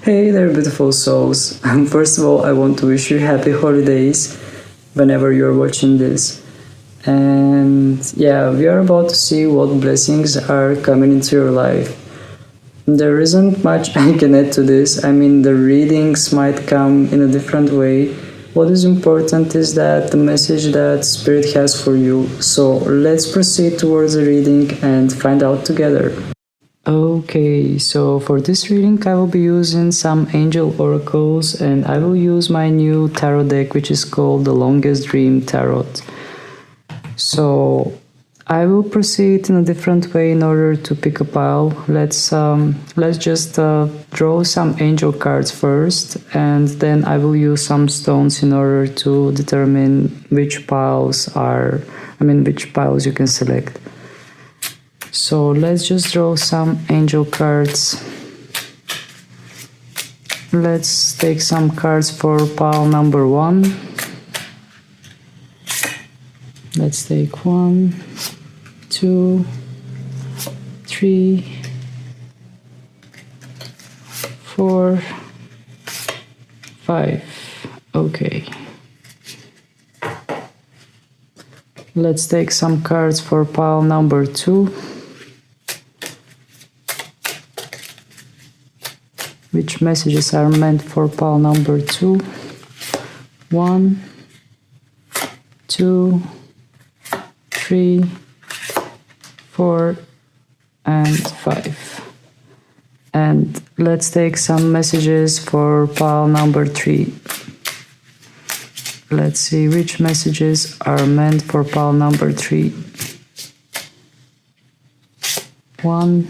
Hey there, beautiful souls. First of all, I want to wish you happy holidays whenever you're watching this. And yeah, we are about to see what blessings are coming into your life. There isn't much I can add to this. I mean, the readings might come in a different way. What is important is that the message that Spirit has for you. So let's proceed towards the reading and find out together. Okay, so for this reading I will be using some angel oracles and I will use my new tarot deck which is called the Longest Dream Tarot. So I will proceed in a different way in order to pick a pile. Let's just draw some angel cards first, and then I will use some stones in order to determine which piles you can select. So let's just draw some angel cards. Let's take some cards for pile number 1. Let's take 1, 2, 3, 4, 5. Okay. Let's take some cards for pile number 2. Which messages are meant for pile number 2? 1, 2, 3, 4, and 5. And let's take some messages for pile number 3. Let's see which messages are meant for pile number 3. 1,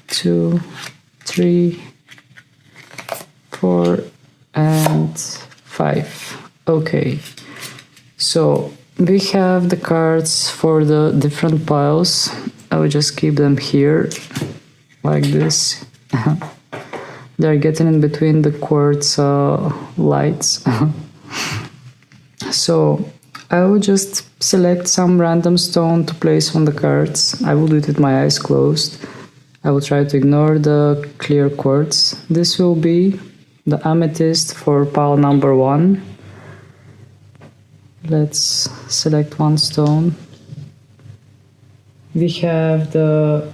2, 3, 4, and 5. Okay, so we have the cards for the different piles. I will just keep them here like this. They're getting in between the quartz lights. So I will just select some random stone to place on the cards. I will do it with my eyes closed. I will try to ignore the clear quartz. This will be the amethyst for pile number 1. Let's select one stone. We have the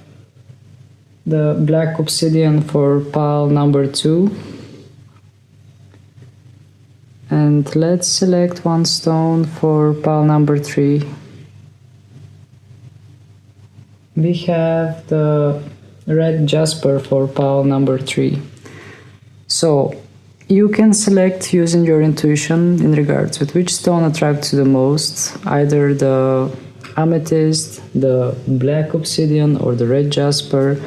black obsidian for pile number 2. And let's select one stone for pile number 3. We have the red jasper for pile number 3. So you can select using your intuition in regards with which stone attracts you the most, either the amethyst, the black obsidian, or the red jasper.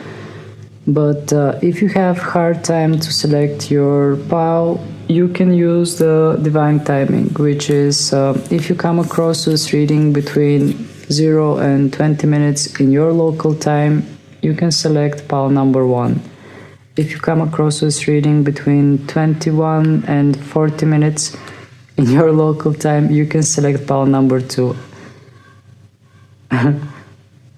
But if you have hard time to select your pile, you can use the divine timing, which is if you come across this reading between 0 and 20 minutes in your local time, you can select pile number 1. If you come across this reading between 21 and 40 minutes in your local time, you can select pile number 2.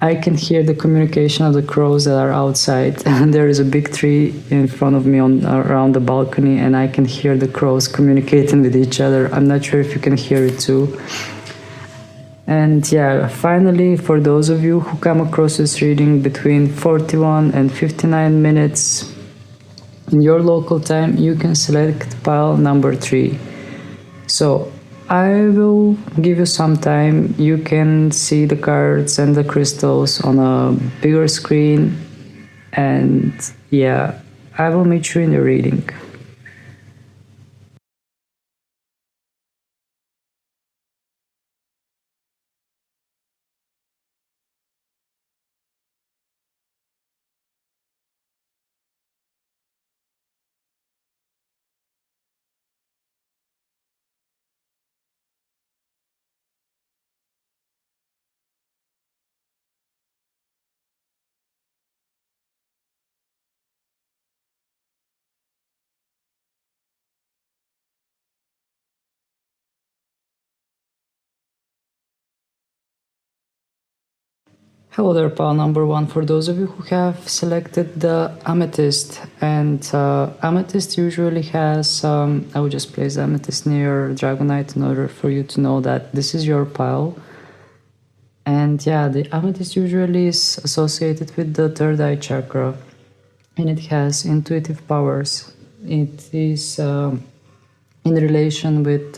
I can hear the communication of the crows that are outside. There is a big tree in front of me around the balcony, and I can hear the crows communicating with each other. I'm not sure if you can hear it too. And yeah, finally, for those of you who come across this reading between 41 and 59 minutes in your local time, you can select pile number 3. So I will give you some time. You can see the cards and the crystals on a bigger screen. And yeah, I will meet you in the reading. Hello there, pal number one. For those of you who have selected the Amethyst, and Amethyst usually has, I would just place Amethyst near Dragonite in order for you to know that this is your pile. And yeah, the Amethyst usually is associated with the third eye chakra, and it has intuitive powers. It is in relation with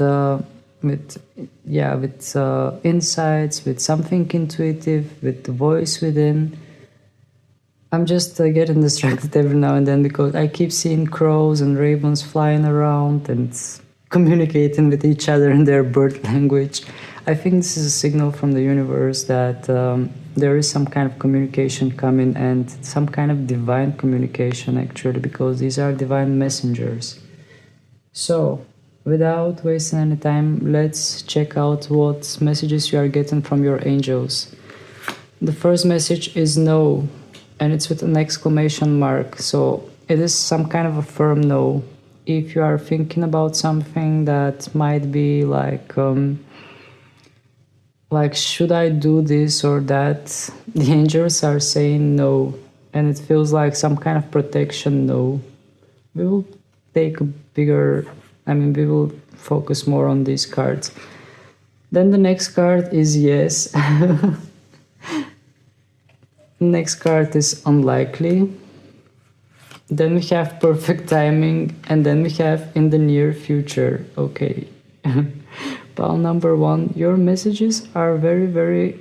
insights, with something intuitive, with the voice within. I'm just getting distracted every now and then because I keep seeing crows and ravens flying around and communicating with each other in their bird language. I think this is a signal from the universe that there is some kind of communication coming, and some kind of divine communication actually, because these are divine messengers. So, without wasting any time, let's check out what messages you are getting from your angels. The first message is no, and it's with an exclamation mark, so it is some kind of a firm no. If you are thinking about something that might be like should I do this or that, the angels are saying no, and it feels like some kind of protection no. We will take a bigger, we will focus more on these cards. Then the next card is yes. Next card is unlikely. Then we have perfect timing, and then we have in the near future. Okay. Pile number one, your messages are very, very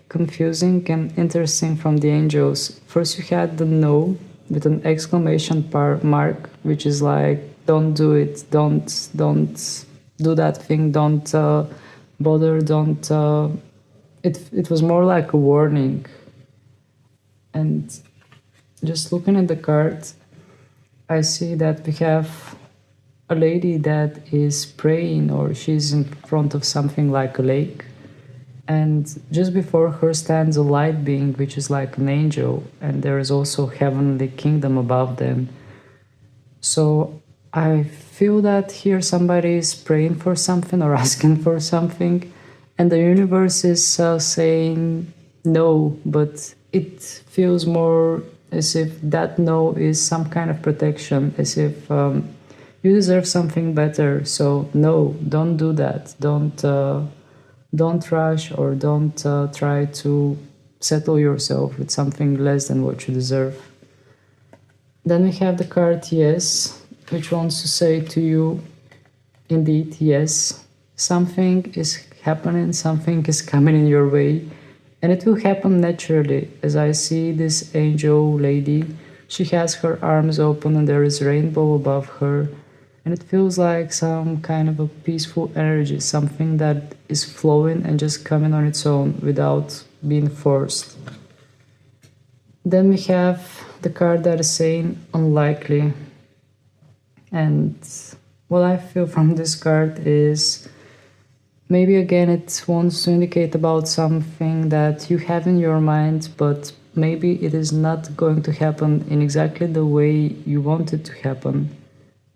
confusing and interesting from the angels. First you had the no with an exclamation mark, which is like, don't do it, don't do that thing, don't bother, don't it was more like a warning. And just looking at the card, I see that we have a lady that is praying, or she's in front of something like a lake, and just before her stands a light being, which is like an angel, and there is also heavenly kingdom above them. So I feel that here somebody is praying for something or asking for something, and the universe is saying no, but it feels more as if that no is some kind of protection, as if you deserve something better. So no, don't do that. Don't rush, or don't try to settle yourself with something less than what you deserve. Then we have the card yes, which wants to say to you, indeed, yes, something is happening, something is coming in your way, and it will happen naturally. As I see this angel lady, she has her arms open and there is rainbow above her, and it feels like some kind of a peaceful energy, something that is flowing and just coming on its own without being forced. Then we have the card that is saying unlikely, and what I feel from this card is maybe again it wants to indicate about something that you have in your mind, but maybe it is not going to happen in exactly the way you want it to happen.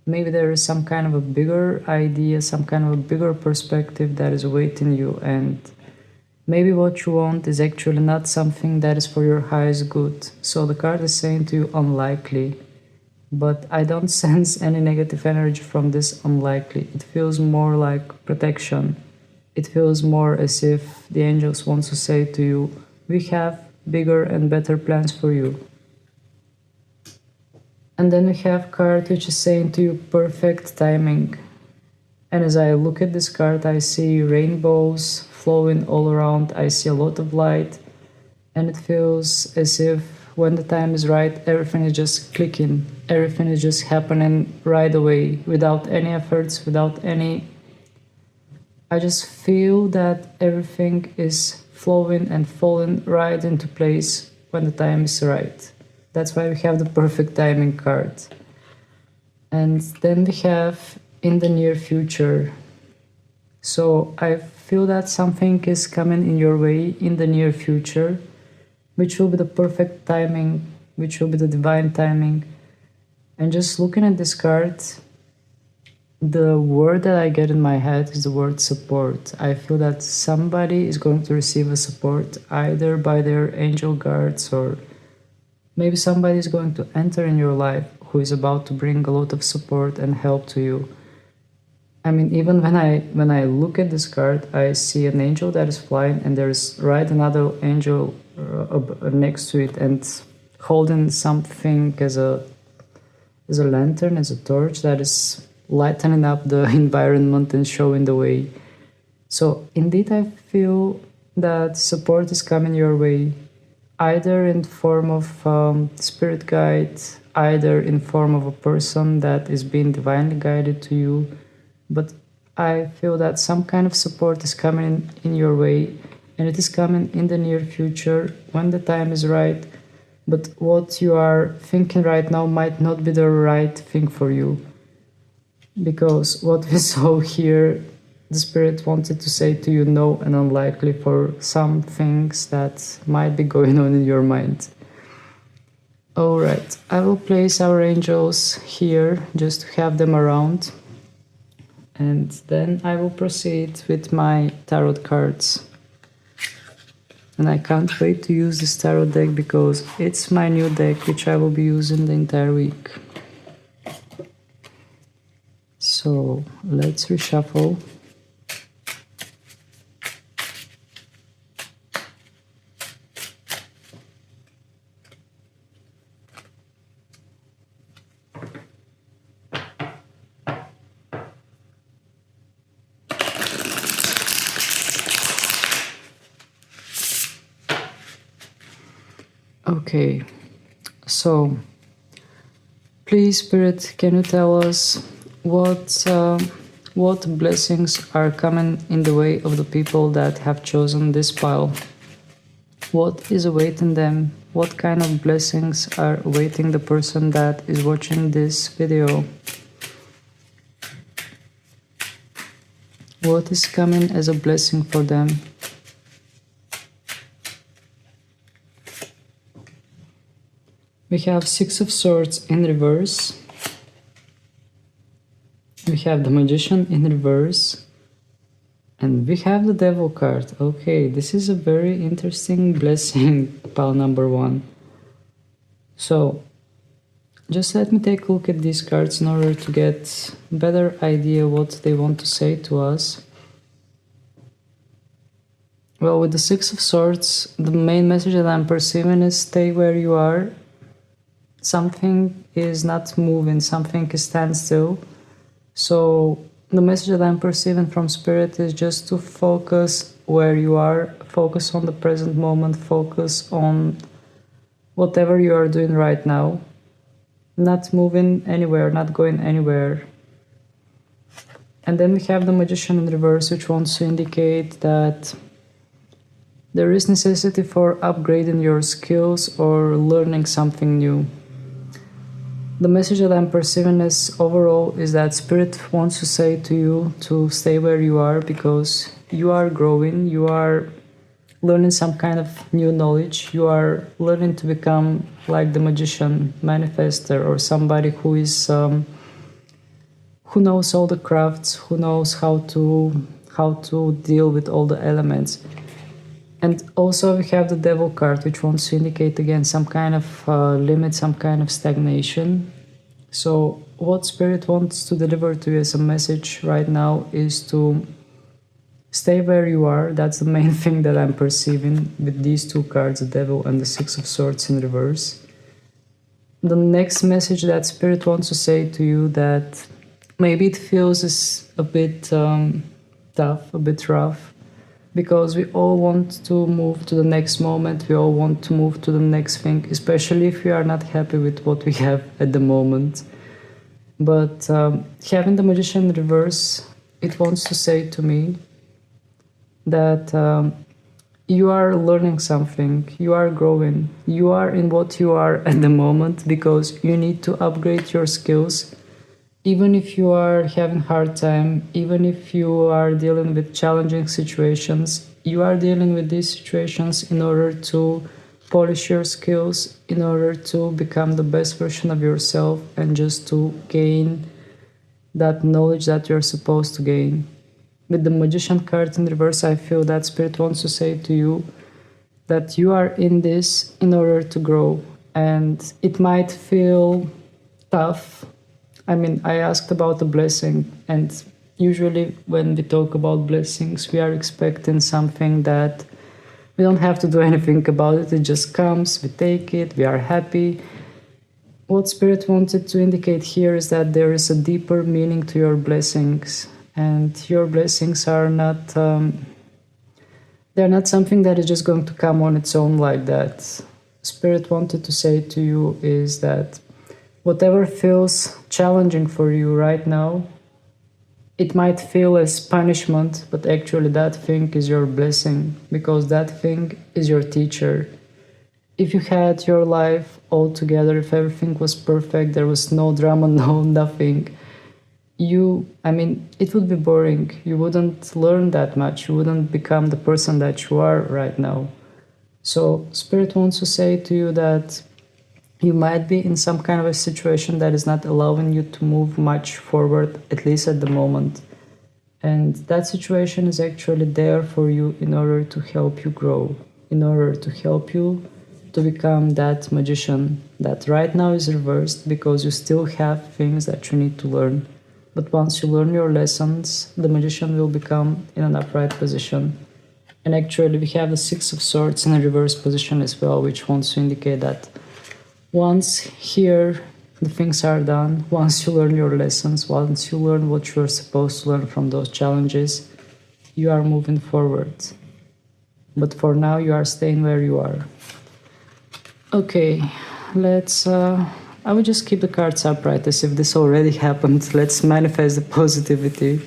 Maybe there is some kind of a bigger idea, some kind of a bigger perspective that is awaiting you, and maybe what you want is actually not something that is for your highest good. So the card is saying to you unlikely, but I don't sense any negative energy from this unlikely. It feels more like protection. It feels more as if the angels want to say to you, we have bigger and better plans for you. And then we have card which is saying to you perfect timing. And as I look at this card, I see rainbows flowing all around. I see a lot of light, and it feels as if when the time is right, everything is just clicking. Everything is just happening right away, without any efforts, without any... I just feel that everything is flowing and falling right into place when the time is right. That's why we have the perfect timing card. And then we have in the near future. So I feel that something is coming in your way in the near future, which will be the perfect timing, which will be the divine timing. And just looking at this card, The word that I get in my head is the word support. I feel that somebody is going to receive a support either by their angel guards, or maybe somebody is going to enter in your life who is about to bring a lot of support and help to you. I mean, even when I look at this card, I see an angel that is flying, and there's right another angel next to it and holding something as a lantern, as a torch that is lightening up the environment and showing the way. So indeed, I feel that support is coming your way, either in form of spirit guide, either in form of a person that is being divinely guided to you. But I feel that some kind of support is coming in your way, and it is coming in the near future when the time is right. But what you are thinking right now might not be the right thing for you. Because what we saw here, the Spirit wanted to say to you no and unlikely for some things that might be going on in your mind. Alright, I will place our angels here just to have them around. And then I will proceed with my tarot cards. And I can't wait to use this tarot deck because it's my new deck which I will be using the entire week. So let's reshuffle. Okay, so please, Spirit, can you tell us what blessings are coming in the way of the people that have chosen this pile? What is awaiting them? What kind of blessings are awaiting the person that is watching this video? What is coming as a blessing for them? We have Six of Swords in reverse. We have the Magician in reverse. And we have the Devil card. Okay, this is a very interesting blessing, pile number 1. So, just let me take a look at these cards in order to get a better idea what they want to say to us. Well, with the Six of Swords, the main message that I'm perceiving is stay where you are. Something is not moving, something is standstill. So the message that I'm perceiving from Spirit is just to focus where you are, focus on the present moment, focus on whatever you are doing right now, not moving anywhere, not going anywhere. And then we have the Magician in reverse, which wants to indicate that there is necessity for upgrading your skills or learning something new. The message that I'm perceiving as overall is that Spirit wants to say to you to stay where you are because you are growing, you are learning some kind of new knowledge, you are learning to become like the Magician, manifester, or somebody who is who knows all the crafts, who knows how to deal with all the elements. And also we have the Devil card, which wants to indicate again some kind of limit, some kind of stagnation. So what Spirit wants to deliver to you as a message right now is to stay where you are. That's the main thing that I'm perceiving with these two cards, the Devil and the Six of Swords in reverse. The next message that Spirit wants to say to you, that maybe it feels is a bit tough, a bit rough, because we all want to move to the next moment, we all want to move to the next thing, especially if we are not happy with what we have at the moment. But having the Magician in reverse, it wants to say to me that you are learning something, you are growing, you are in what you are at the moment because you need to upgrade your skills. Even if you are having a hard time, even if you are dealing with challenging situations, you are dealing with these situations in order to polish your skills, in order to become the best version of yourself and just to gain that knowledge that you're supposed to gain. With the Magician card in reverse, I feel that Spirit wants to say to you that you are in this in order to grow, and it might feel tough. I mean, I asked about a blessing, and usually when we talk about blessings, we are expecting something that we don't have to do anything about it. It just comes, we take it, we are happy. What Spirit wanted to indicate here is that there is a deeper meaning to your blessings, and your blessings are not they're not something that is just going to come on its own like that. Spirit wanted to say to you is that whatever feels challenging for you right now, it might feel as punishment, but actually that thing is your blessing, because that thing is your teacher. If you had your life all together, if everything was perfect, there was no drama, no nothing, it would be boring. You wouldn't learn that much. You wouldn't become the person that you are right now. So Spirit wants to say to you that you might be in some kind of a situation that is not allowing you to move much forward, at least at the moment. And that situation is actually there for you in order to help you grow, in order to help you to become that magician that right now is reversed because you still have things that you need to learn. But once you learn your lessons, the magician will become in an upright position. And actually we have the Six of Swords in a reverse position as well, which wants to indicate that once here the things are done, once you learn your lessons, once you learn what you're supposed to learn from those challenges, you are moving forward. But for now you are staying where you are. Okay, let's I will just keep the cards upright as if this already happened. Let's manifest the positivity.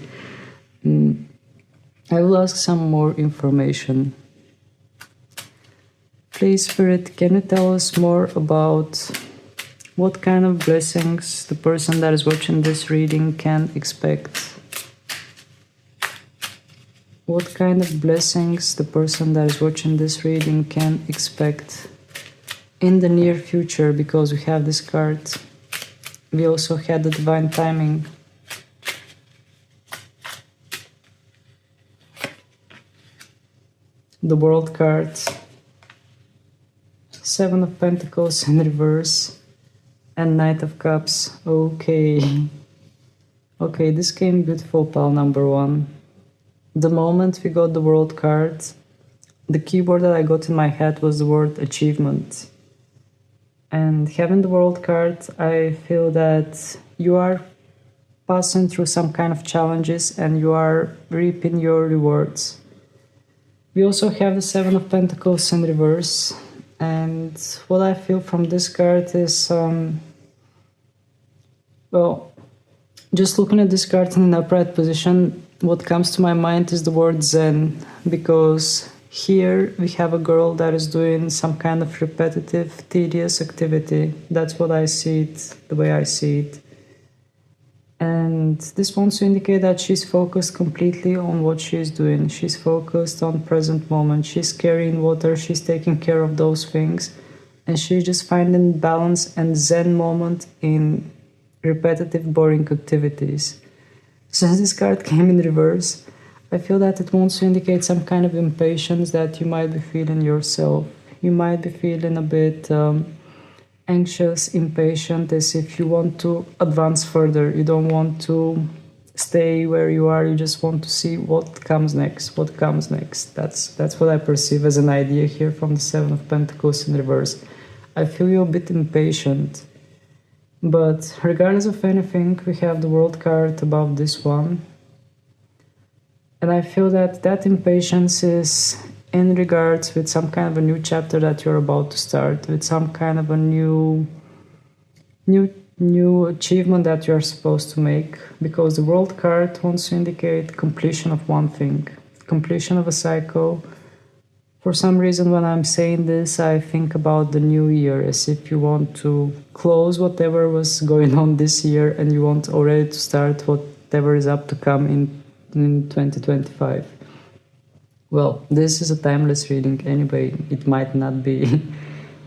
I will ask some more information. Please, Spirit, can you tell us more about what kind of blessings the person that is watching this reading can expect? What kind of blessings the person that is watching this reading can expect in the near future? Because we have this card. We also had the divine timing. The World card. Seven of Pentacles in reverse. And Knight of Cups. Okay. Okay, this came beautiful, pal number one. The moment we got the World card, the keyword that I got in my head was the word achievement. And having the World card, I feel that you are passing through some kind of challenges and you are reaping your rewards. We also have the Seven of Pentacles in reverse. And what I feel from this card is, just looking at this card in an upright position, what comes to my mind is the word Zen, because here we have a girl that is doing some kind of repetitive, tedious activity. That's what I see it, the way I see it. And this wants to indicate that she's focused completely on what she's doing. She's focused on present moment. She's carrying water. She's taking care of those things. And she's just finding balance and Zen moment in repetitive, boring activities. Since this card came in reverse, I feel that it wants to indicate some kind of impatience that you might be feeling yourself. You might be feeling a bit anxious, impatient, as if you want to advance further. You don't want to stay where you are. You just want to see what comes next, what comes next. That's what I perceive as an idea here from the Seven of Pentacles in reverse. I feel you a bit impatient. But regardless of anything, we have the World card above this one. And I feel that that impatience is in regards with some kind of a new chapter that you're about to start, with some kind of a new achievement that you're supposed to make, because the World card wants to indicate completion of one thing, completion of a cycle. For some reason, when I'm saying this, I think about the new year, as if you want to close whatever was going on this year and you want already to start whatever is up to come in 2025. Well, this is a timeless reading anyway. It might not be,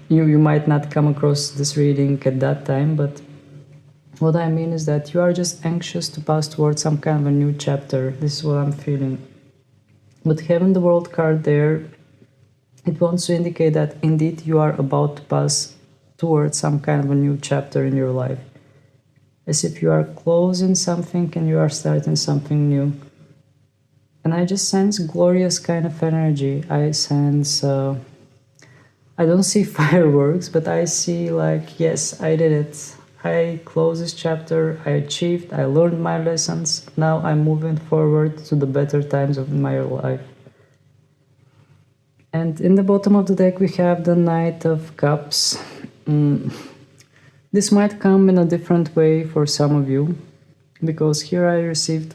you might not come across this reading at that time, but What I mean is that you are just anxious to pass towards some kind of a new chapter. This is what I'm feeling. But having the world card there, it wants to indicate that indeed you are about to pass towards some kind of a new chapter in your life. As if you are closing something and you are starting something new. And I just sense glorious kind of energy. I sense, I don't see fireworks, but I see like, yes, I did it. I closed this chapter, I achieved, I learned my lessons. Now I'm moving forward to the better times of my life. And in the bottom of the deck, we have the Knight of Cups. This might come in a different way for some of you, because here I received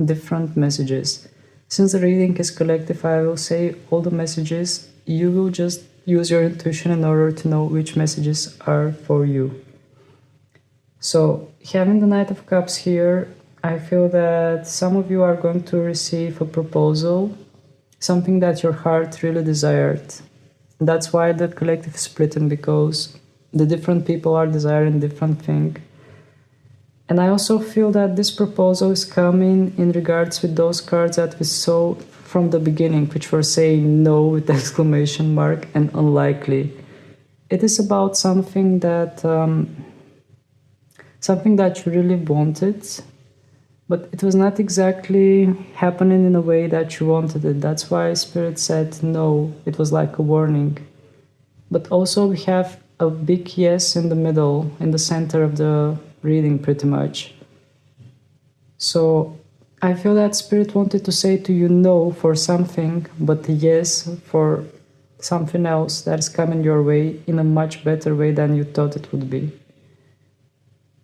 different messages. Since the reading is collective, I will say all the messages. You will just use your intuition in order to know which messages are for you. So, having the Knight of Cups here, I feel that some of you are going to receive a proposal, something that your heart really desired. That's why the collective is splitting, because the different people are desiring different things. And I also feel that this proposal is coming in regards with those cards that we saw from the beginning, which were saying no with exclamation mark and unlikely. It is about something that you really wanted, but it was not exactly happening in a way that you wanted it. That's why Spirit said no. It was like a warning. But also we have a big yes in the middle, in the center of the reading pretty much. So I feel that Spirit wanted to say to you no for something, but yes for something else that is coming your way in a much better way than you thought it would be.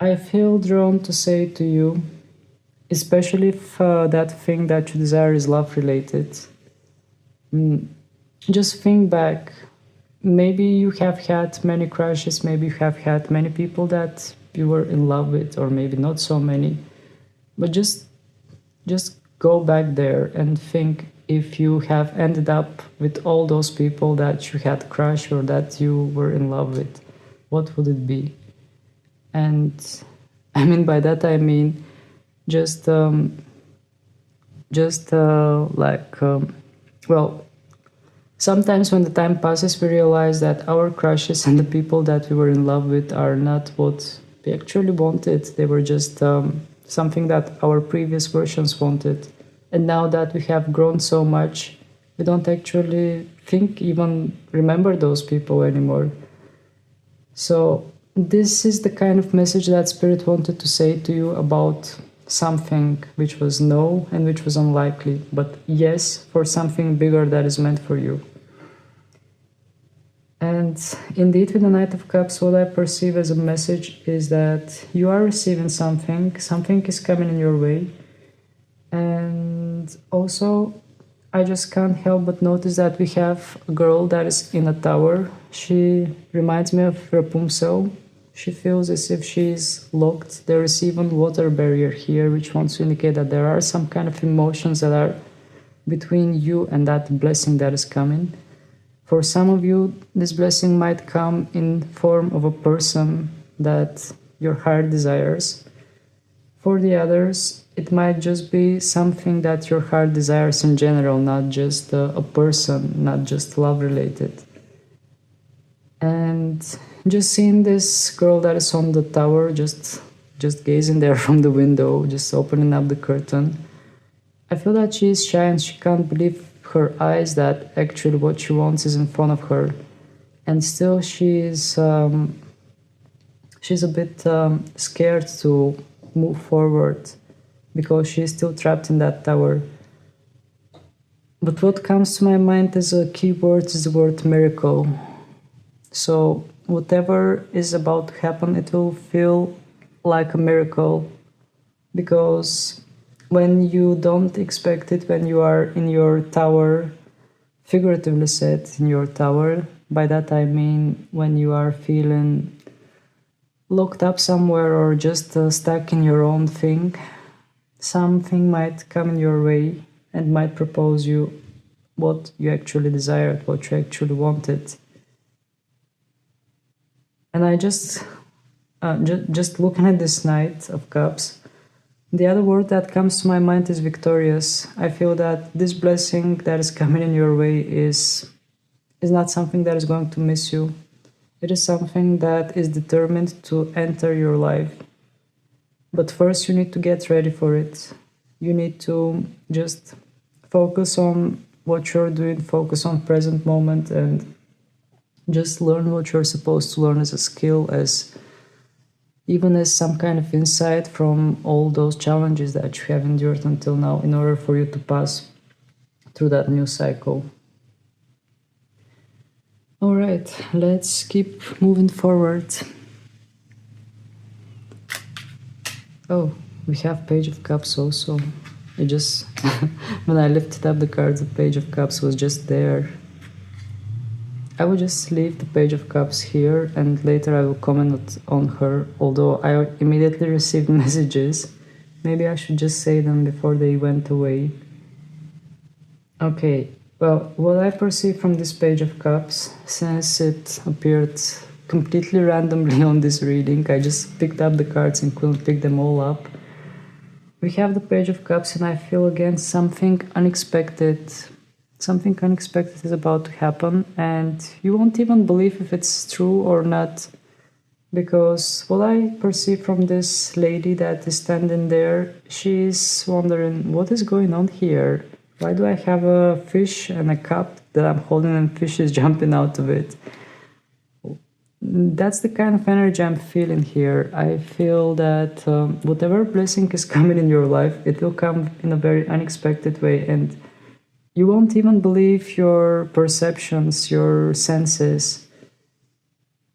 I feel drawn to say to you, especially if that thing that you desire is love related, just think back. Maybe you have had many crushes, maybe you have had many people that you were in love with, or maybe not so many. But just go back there and think, if you have ended up with all those people that you had crushed or that you were in love with, what would it be? And I mean, by that I mean just well, sometimes when the time passes, we realize that our crushes and the people that we were in love with are not what we actually wanted. They were just something that our previous versions wanted. And now that we have grown so much, we don't actually even remember those people anymore. So this is the kind of message that Spirit wanted to say to you about something which was no and which was unlikely, but yes for something bigger that is meant for you. And indeed, with the Knight of Cups, what I perceive as a message is that you are receiving something is coming in your way. And also, I just can't help but notice that we have a girl that is in a tower. She reminds me of Rapunzel. She feels as if she's locked. There is even water barrier here, which wants to indicate that there are some kind of emotions that are between you and that blessing that is coming. For some of you, this blessing might come in form of a person that your heart desires. For the others, it might just be something that your heart desires in general, not just a person, not just love related. And just seeing this girl that is on the tower, just gazing there from the window, just opening up the curtain, I feel that she is shy and she can't believe her eyes that actually what she wants is in front of her. And still she's a bit scared to move forward because she's still trapped in that tower. But what comes to my mind as a key word is the word miracle. So whatever is about to happen, it will feel like a miracle, because when you don't expect it, when you are in your tower, figuratively said, in your tower, by that I mean when you are feeling locked up somewhere or just stuck in your own thing, something might come in your way and might propose you what you actually desired, what you actually wanted. And I just just looking at this Knight of Cups, the other word that comes to my mind is victorious. I feel that this blessing that is coming in your way is not something that is going to miss you. It is something that is determined to enter your life. But first, you need to get ready for it. You need to just focus on what you're doing, focus on present moment, and just learn what you're supposed to learn as a skill, as even as some kind of insight from all those challenges that you have endured until now, in order for you to pass through that new cycle. All right, let's keep moving forward. Oh, we have Page of Cups also. It just when I lifted up the cards, the Page of Cups was just there. I will just leave the Page of Cups here, and later I will comment on her, although I immediately received messages. Maybe I should just say them before they went away. Okay, well, what I perceive from this Page of Cups, since it appeared completely randomly on this reading, I just picked up the cards and couldn't pick them all up. We have the Page of Cups, and I feel again something unexpected. Something unexpected is about to happen, and you won't even believe if it's true or not, because what I perceive from this lady that is standing there, she's wondering, what is going on here? Why do I have a fish and a cup that I'm holding and fish is jumping out of it? That's the kind of energy I'm feeling here. I feel that whatever blessing is coming in your life, it will come in a very unexpected way, and you won't even believe your perceptions, your senses.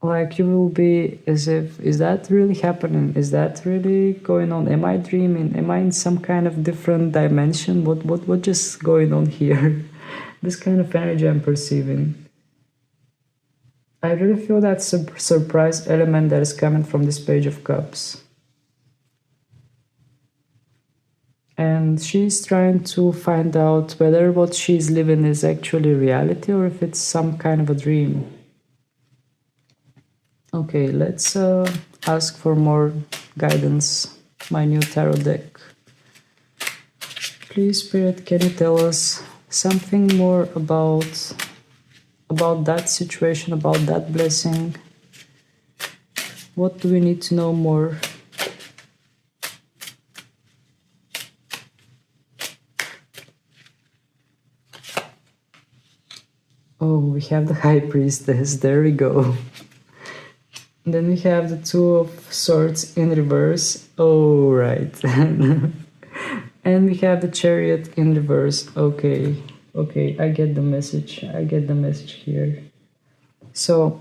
Like, you will be as if, is that really happening? Is that really going on? Am I dreaming? Am I in some kind of different dimension? What just going on here? This kind of energy I'm perceiving. I really feel that surprise element that is coming from this Page of Cups. And she's trying to find out whether what she's living is actually reality or if it's some kind of a dream. Okay, let's ask for more guidance, my new tarot deck. Please, Spirit, can you tell us something more about that situation, about that blessing? What do we need to know more? Oh, we have the High Priestess, there we go. Then we have the Two of Swords in reverse. Oh, right. And we have the Chariot in reverse. Okay, I get the message. I get the message here. So,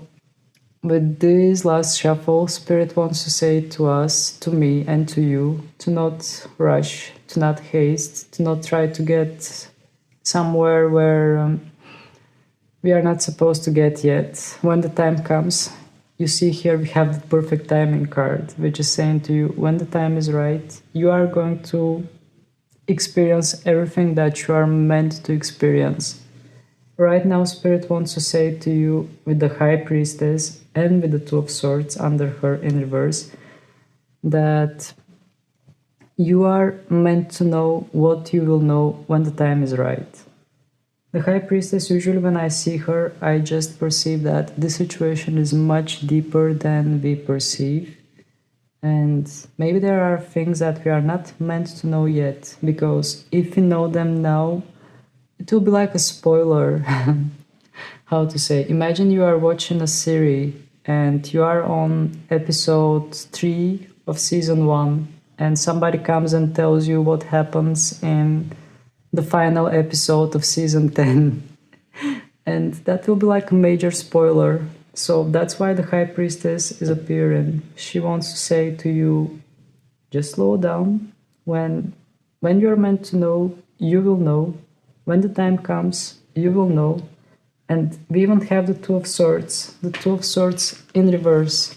with this last shuffle, Spirit wants to say to us, to me, and to you, to not rush, to not haste, to not try to get somewhere where we are not supposed to get yet. When the time comes, you see here we have the perfect timing card, which is saying to you, when the time is right, you are going to experience everything that you are meant to experience. Right now, Spirit wants to say to you, with the High Priestess and with the Two of Swords under her in reverse, that you are meant to know what you will know when the time is right. The High Priestess, usually when I see her, I just perceive that this situation is much deeper than we perceive. And maybe there are things that we are not meant to know yet, because if we know them now, it will be like a spoiler. How to say? Imagine you are watching a series and you are on episode 3 of season 1, and somebody comes and tells you what happens in the final episode of season 10. And that will be like a major spoiler. So that's why the High Priestess is appearing. She wants to say to you, just slow down. When you're meant to know, you will know. When the time comes, you will know. And we even have the Two of Swords. The Two of Swords in reverse.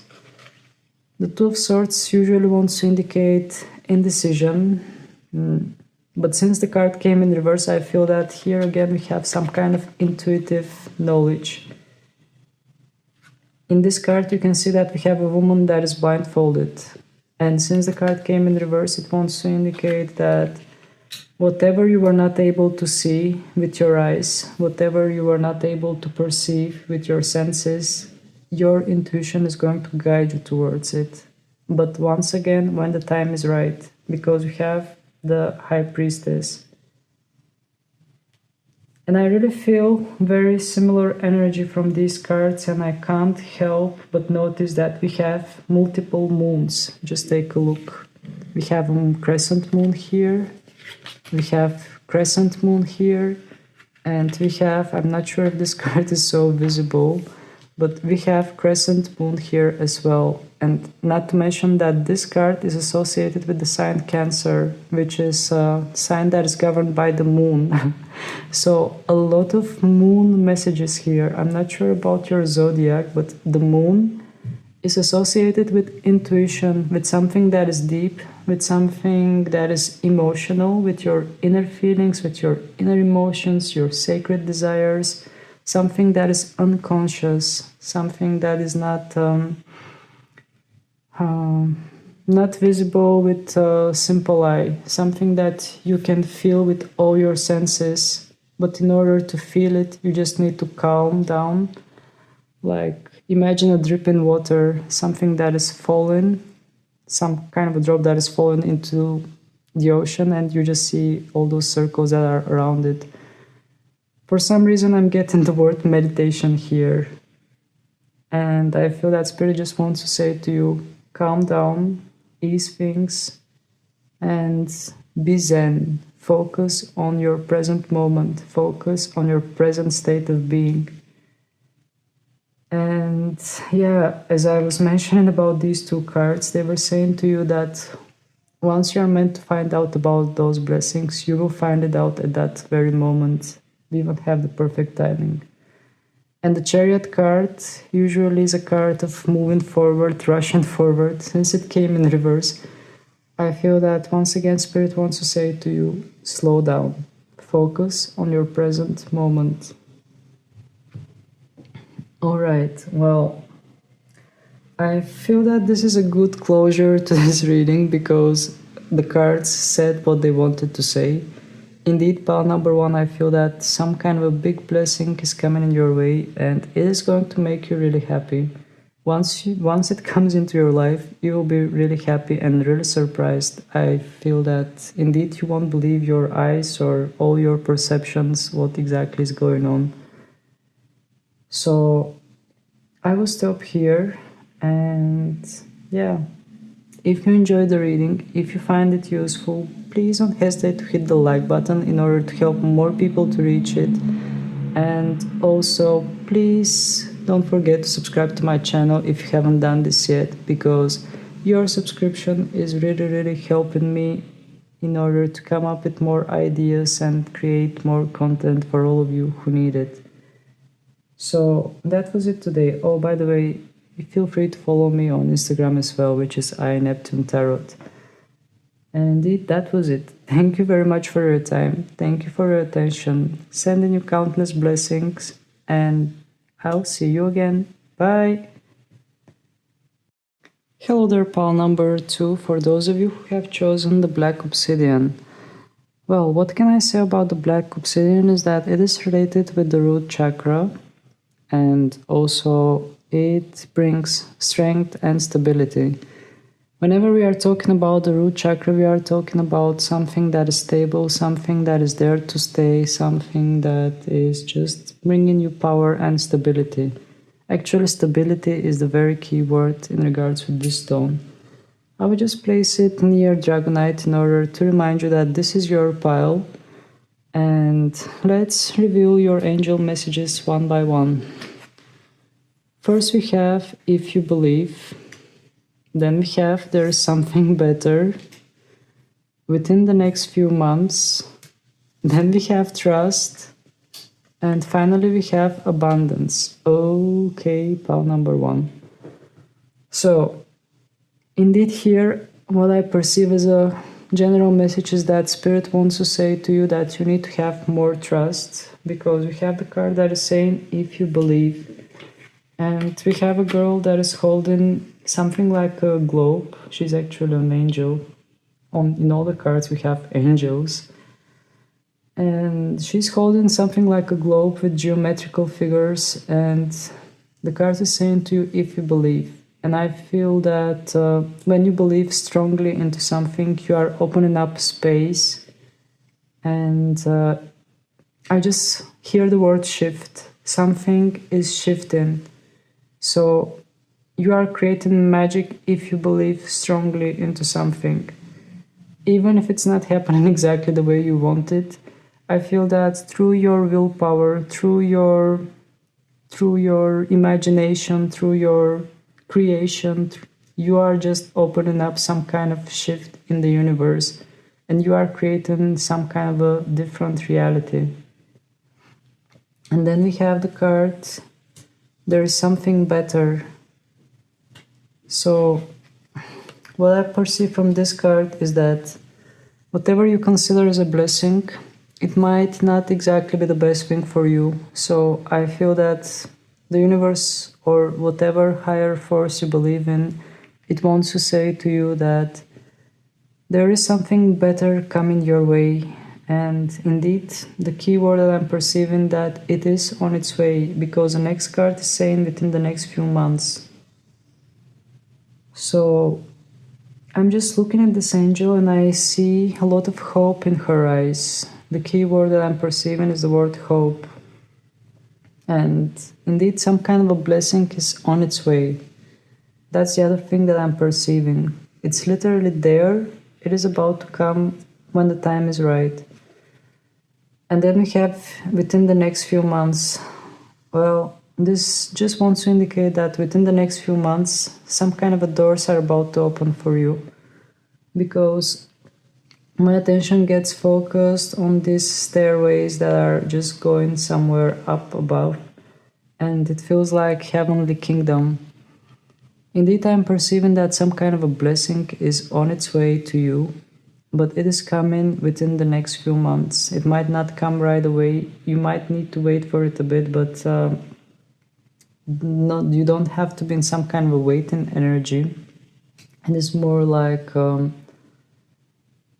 The Two of Swords usually wants to indicate indecision. But since the card came in reverse, I feel that here again we have some kind of intuitive knowledge. In this card, you can see that we have a woman that is blindfolded. And since the card came in reverse, it wants to indicate that whatever you were not able to see with your eyes, whatever you were not able to perceive with your senses, your intuition is going to guide you towards it. But once again, when the time is right, because we have the High Priestess. And I really feel very similar energy from these cards, and I can't help but notice that we have multiple moons. Just take a look. We have a crescent moon here, we have crescent moon here, and we have, I'm not sure if this card is so visible, but we have crescent moon here as well. And not to mention that this card is associated with the sign Cancer, which is a sign that is governed by the moon. So a lot of moon messages here. I'm not sure about your zodiac, but the moon is associated with intuition, with something that is deep, with something that is emotional, with your inner feelings, with your inner emotions, your sacred desires, something that is unconscious, something that is not visible with a simple eye, something that you can feel with all your senses, but in order to feel it, you just need to calm down. Like, imagine a drip in water, something that is fallen, some kind of a drop that is fallen into the ocean, and you just see all those circles that are around it. For some reason, I'm getting the word meditation here. And I feel that Spirit just wants to say to you, calm down, ease things, and be zen. Focus on your present moment. Focus on your present state of being. And yeah, as I was mentioning about these two cards, they were saying to you that once you're meant to find out about those blessings, you will find it out at that very moment. We won't have the perfect timing. And the Chariot card usually is a card of moving forward, rushing forward. Since it came in reverse, I feel that once again Spirit wants to say to you, slow down. Focus on your present moment. Alright, well, I feel that this is a good closure to this reading because the cards said what they wanted to say. Indeed, pile number one, I feel that some kind of a big blessing is coming in your way and it is going to make you really happy. Once it comes into your life, you will be really happy and really surprised. I feel that indeed you won't believe your eyes or all your perceptions, what exactly is going on. So I will stop here, and yeah, if you enjoyed the reading, if you find it useful, please don't hesitate to hit the like button in order to help more people to reach it. And also, please don't forget to subscribe to my channel if you haven't done this yet, because your subscription is really helping me in order to come up with more ideas and create more content for all of you who need it. So that was it today. Oh, by the way, feel free to follow me on Instagram as well, which is iNeptuneTarot. And indeed, that was it. Thank you very much for your time. Thank you for your attention. Sending you countless blessings, and I'll see you again. Bye! Hello there, pile number 2, for those of you who have chosen the Black Obsidian. Well, what can I say about the Black Obsidian is that it is related with the root chakra, and also it brings strength and stability. Whenever we are talking about the root chakra, we are talking about something that is stable, something that is there to stay, something that is just bringing you power and stability. Actually, stability is the very key word in regards with this stone. I will just place it near Dragonite in order to remind you that this is your pile. And let's review your angel messages one by one. First we have, if you believe. Then we have, there is something better within the next few months. Then we have trust. And finally we have abundance. Okay, pile number 1. So, indeed here, what I perceive as a general message is that Spirit wants to say to you that you need to have more trust, because we have the card that is saying, if you believe. And we have a girl that is holding something like a globe. She's actually an angel. In all the cards we have angels. And she's holding something like a globe with geometrical figures, and the card is saying to you, if you believe. And I feel that when you believe strongly into something, you are opening up space. And I just hear the word shift. Something is shifting. So you are creating magic if you believe strongly into something. Even if it's not happening exactly the way you want it, I feel that through your willpower, through your imagination, through your creation, you are just opening up some kind of shift in the universe, and you are creating some kind of a different reality. And then we have the card, there is something better. So what I perceive from this card is that whatever you consider as a blessing, it might not exactly be the best thing for you. So I feel that the universe, or whatever higher force you believe in, it wants to say to you that there is something better coming your way. And indeed, the key word that I'm perceiving, that it is on its way, because the next card is saying within the next few months. So I'm just looking at this angel and I see a lot of hope in her eyes. The key word that I'm perceiving is the word hope. And indeed, some kind of a blessing is on its way. That's the other thing that I'm perceiving. It's literally there. It is about to come when the time is right. And then we have within the next few months. Well, this just wants to indicate that within the next few months, some kind of a doors are about to open for you. Because my attention gets focused on these stairways that are just going somewhere up above, and it feels like heavenly kingdom. Indeed, I'm perceiving that some kind of a blessing is on its way to you, but it is coming within the next few months. It might not come right away. You might need to wait for it a bit, but you don't have to be in some kind of a waiting energy. And it's more like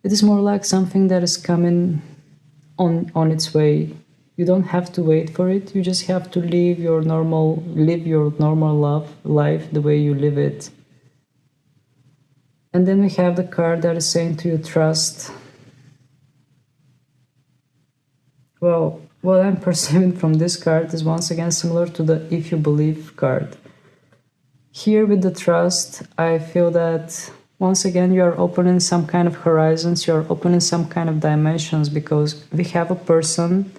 it is more like something that is coming on its way. You don't have to wait for it. You just have to live your normal life the way you live it. And then we have the card that is saying to you, trust. Well, what I'm perceiving from this card is once again similar to the if you believe card. Here with the trust, I feel that once again you are opening some kind of horizons, you are opening some kind of dimensions, because we have a person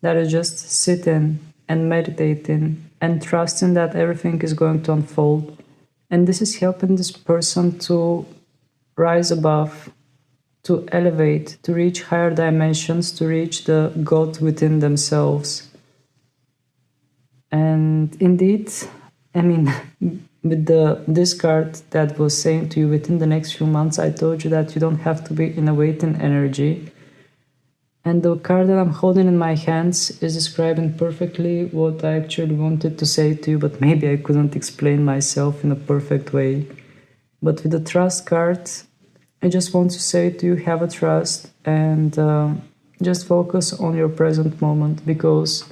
that is just sitting and meditating and trusting that everything is going to unfold. And this is helping this person to rise above, to elevate, to reach higher dimensions, to reach the God within themselves. And indeed, I mean, with this card that was saying to you within the next few months, I told you that you don't have to be in a waiting energy. And the card that I'm holding in my hands is describing perfectly what I actually wanted to say to you, but maybe I couldn't explain myself in a perfect way. But with the trust card, I just want to say to you, have a trust and just focus on your present moment, because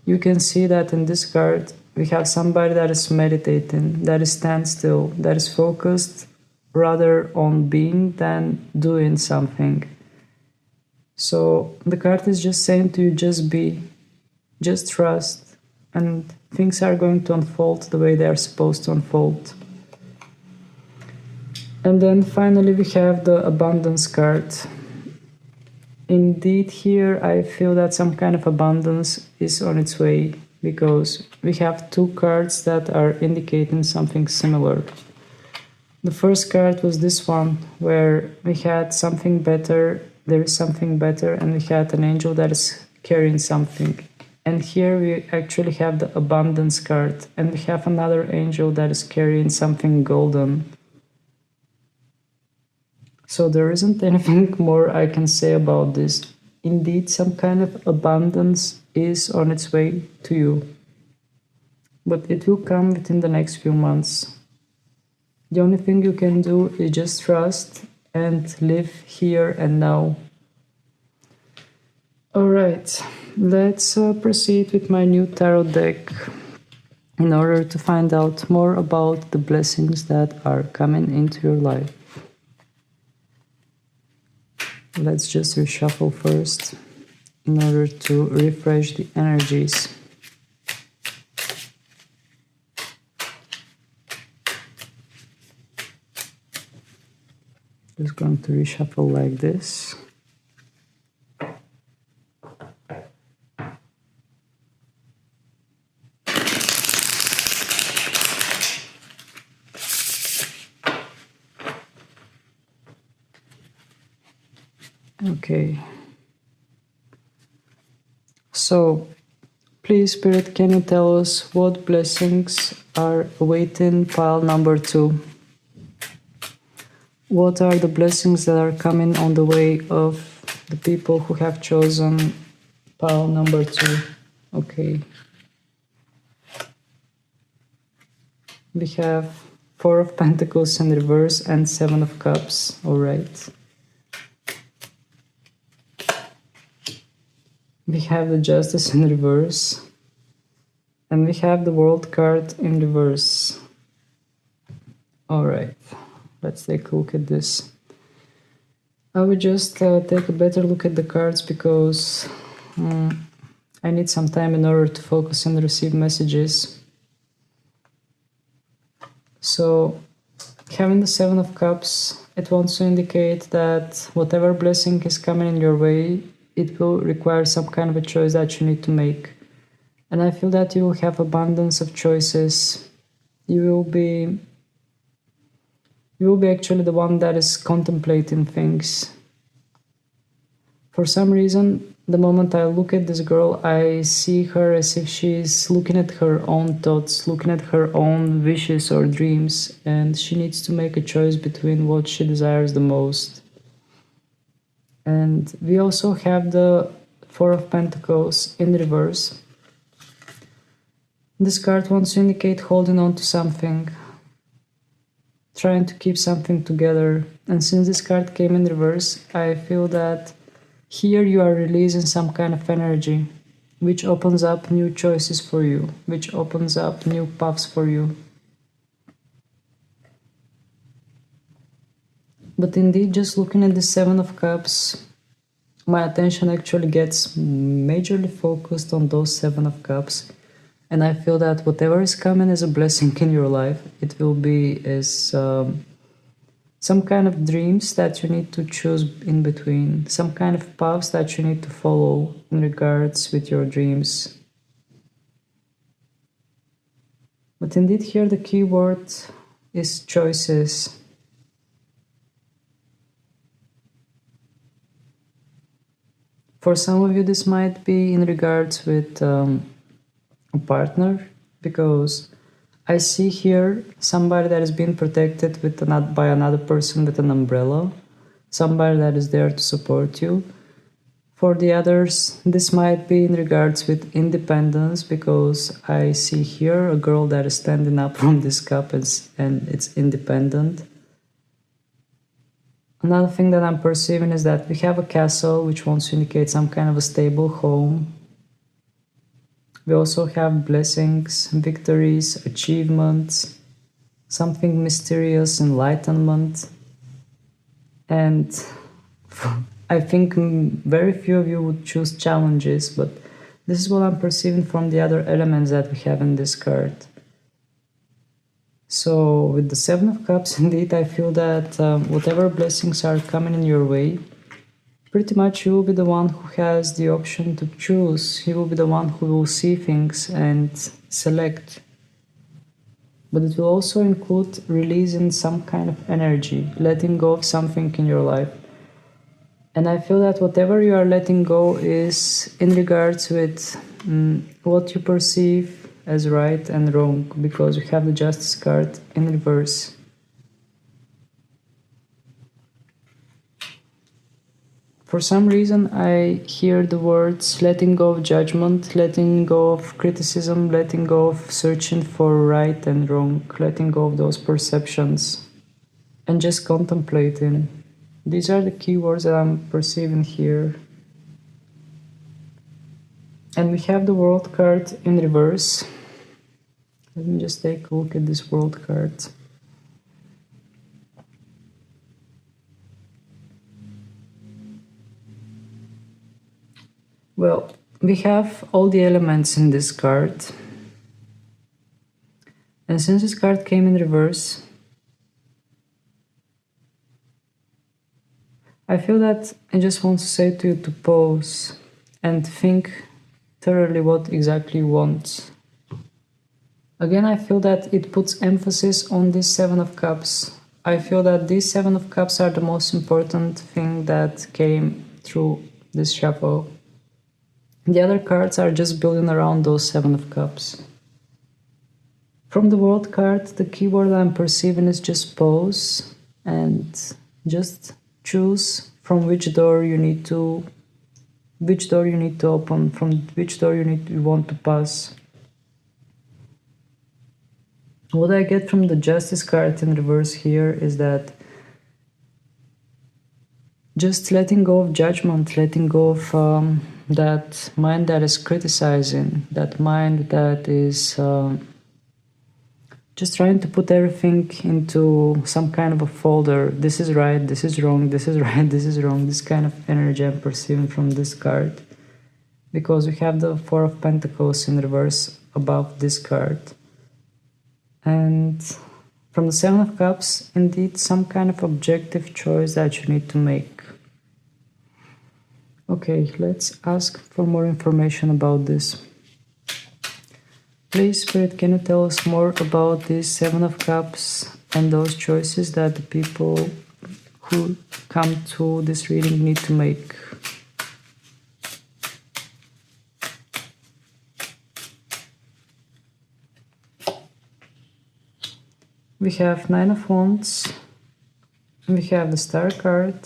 you can see that in this card, we have somebody that is meditating, that is standstill, that is focused rather on being than doing something. So the card is just saying to you, just be, just trust, and things are going to unfold the way they are supposed to unfold. And then finally we have the abundance card. Indeed, here I feel that some kind of abundance is on its way, because we have two cards that are indicating something similar. The first card was this one, where we had something better, there is something better, and we had an angel that is carrying something. And here we actually have the abundance card, and we have another angel that is carrying something golden. So there isn't anything more I can say about this. Indeed, some kind of abundance is on its way to you. but it will come within the next few months. The only thing you can do is just trust and live here and now. Alright, let's proceed with my new tarot deck in order to find out more about the blessings that are coming into your life. Let's just reshuffle first in order to refresh the energies. Just going to reshuffle like this. Okay. So, please, Spirit, can you tell us what blessings are awaiting pile number 2? What are the blessings that are coming on the way of the people who have chosen pile number 2? Okay. We have 4 of Pentacles in reverse and 7 of Cups. Alright. We have the Justice in reverse. And we have the World card in reverse. Alright. Let's take a look at this. I will just take a better look at the cards because I need some time in order to focus and receive messages. So, having the 7 of Cups, it wants to indicate that whatever blessing is coming in your way, it will require some kind of a choice that you need to make. And I feel that you will have abundance of choices. You will be actually the one that is contemplating things. For some reason, the moment I look at this girl, I see her as if she's looking at her own thoughts, looking at her own wishes or dreams, and she needs to make a choice between what she desires the most. And we also have the 4 of Pentacles in reverse. This card wants to indicate holding on to something, trying to keep something together. And since this card came in reverse, I feel that here you are releasing some kind of energy, which opens up new choices for you, which opens up new paths for you. But indeed, just looking at the 7 of Cups, my attention actually gets majorly focused on those 7 of Cups. And I feel that whatever is coming as a blessing in your life, it will be as some kind of dreams that you need to choose in between, some kind of paths that you need to follow in regards with your dreams. But indeed here the key word is choices. For some of you this might be in regards with a partner, because I see here somebody that is being protected with by another person with an umbrella, somebody that is there to support you. For the others, this might be in regards with independence, because I see here a girl that is standing up from this cup and it's independent. Another thing that I'm perceiving is that we have a castle, which wants to indicate some kind of a stable home. We also have blessings, victories, achievements, something mysterious, enlightenment. And I think very few of you would choose challenges, but this is what I'm perceiving from the other elements that we have in this card. So with the 7 of Cups, indeed, I feel that whatever blessings are coming in your way, pretty much you will be the one who has the option to choose. You will be the one who will see things and select. But it will also include releasing some kind of energy, letting go of something in your life. And I feel that whatever you are letting go is in regards with what you perceive as right and wrong, because we have the Justice card in reverse. For some reason, I hear the words letting go of judgment, letting go of criticism, letting go of searching for right and wrong, letting go of those perceptions, and just contemplating. These are the keywords that I'm perceiving here. And we have the world card in reverse. Let me just take a look at this world card. Well, we have all the elements in this card. And since this card came in reverse, I feel that I just want to say to you to pause and think thoroughly what exactly you want. Again, I feel that it puts emphasis on this Seven of Cups. I feel that these Seven of Cups are the most important thing that came through this shuffle. The other cards are just building around those Seven of Cups. From the World card, the keyword I'm perceiving is just pause and just choose from which door you need to open, from which door you want to pass. What I get from the Justice card in reverse here is that just letting go of judgment, letting go of that mind that is criticizing, that mind that is just trying to put everything into some kind of a folder. This is right, this is wrong, this is right, this is wrong. This kind of energy I'm perceiving from this card. Because we have the Four of Pentacles in reverse above this card. And from the Seven of Cups, indeed, some kind of objective choice that you need to make. Okay, let's ask for more information about this. Please, Spirit, can you tell us more about this Seven of Cups and those choices that the people who come to this reading need to make? We have Nine of Wands, we have the Star card,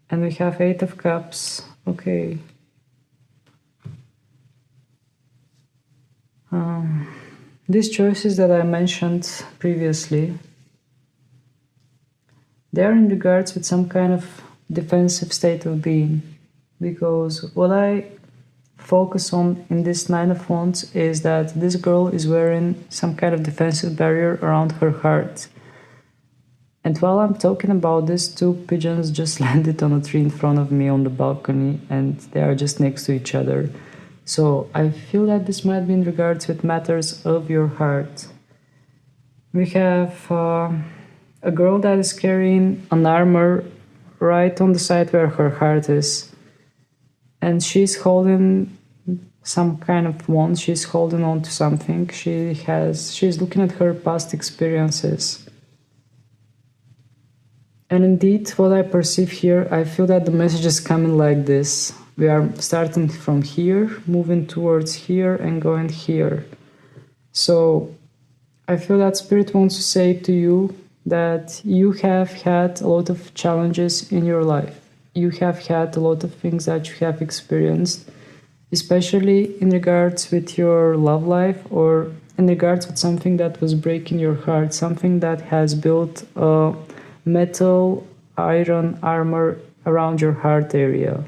and we have Eight of Cups. Okay. These choices that I mentioned previously, they are in regards with some kind of defensive state of being, because what I focus on in this Nine of Wands is that this girl is wearing some kind of defensive barrier around her heart. And while I'm talking about this, two pigeons just landed on a tree in front of me on the balcony, and they are just next to each other. So I feel that this might be in regards with matters of your heart. We have a girl that is carrying an armor right on the side where her heart is. And she's holding some kind of wand, she's holding on to something. She's looking at her past experiences. And indeed, what I perceive here, I feel that the message is coming like this. We are starting from here, moving towards here and going here. So I feel that Spirit wants to say to you that you have had a lot of challenges in your life. You have had a lot of things that you have experienced, especially in regards with your love life or in regards with something that was breaking your heart, something that has built a metal, iron armor around your heart area.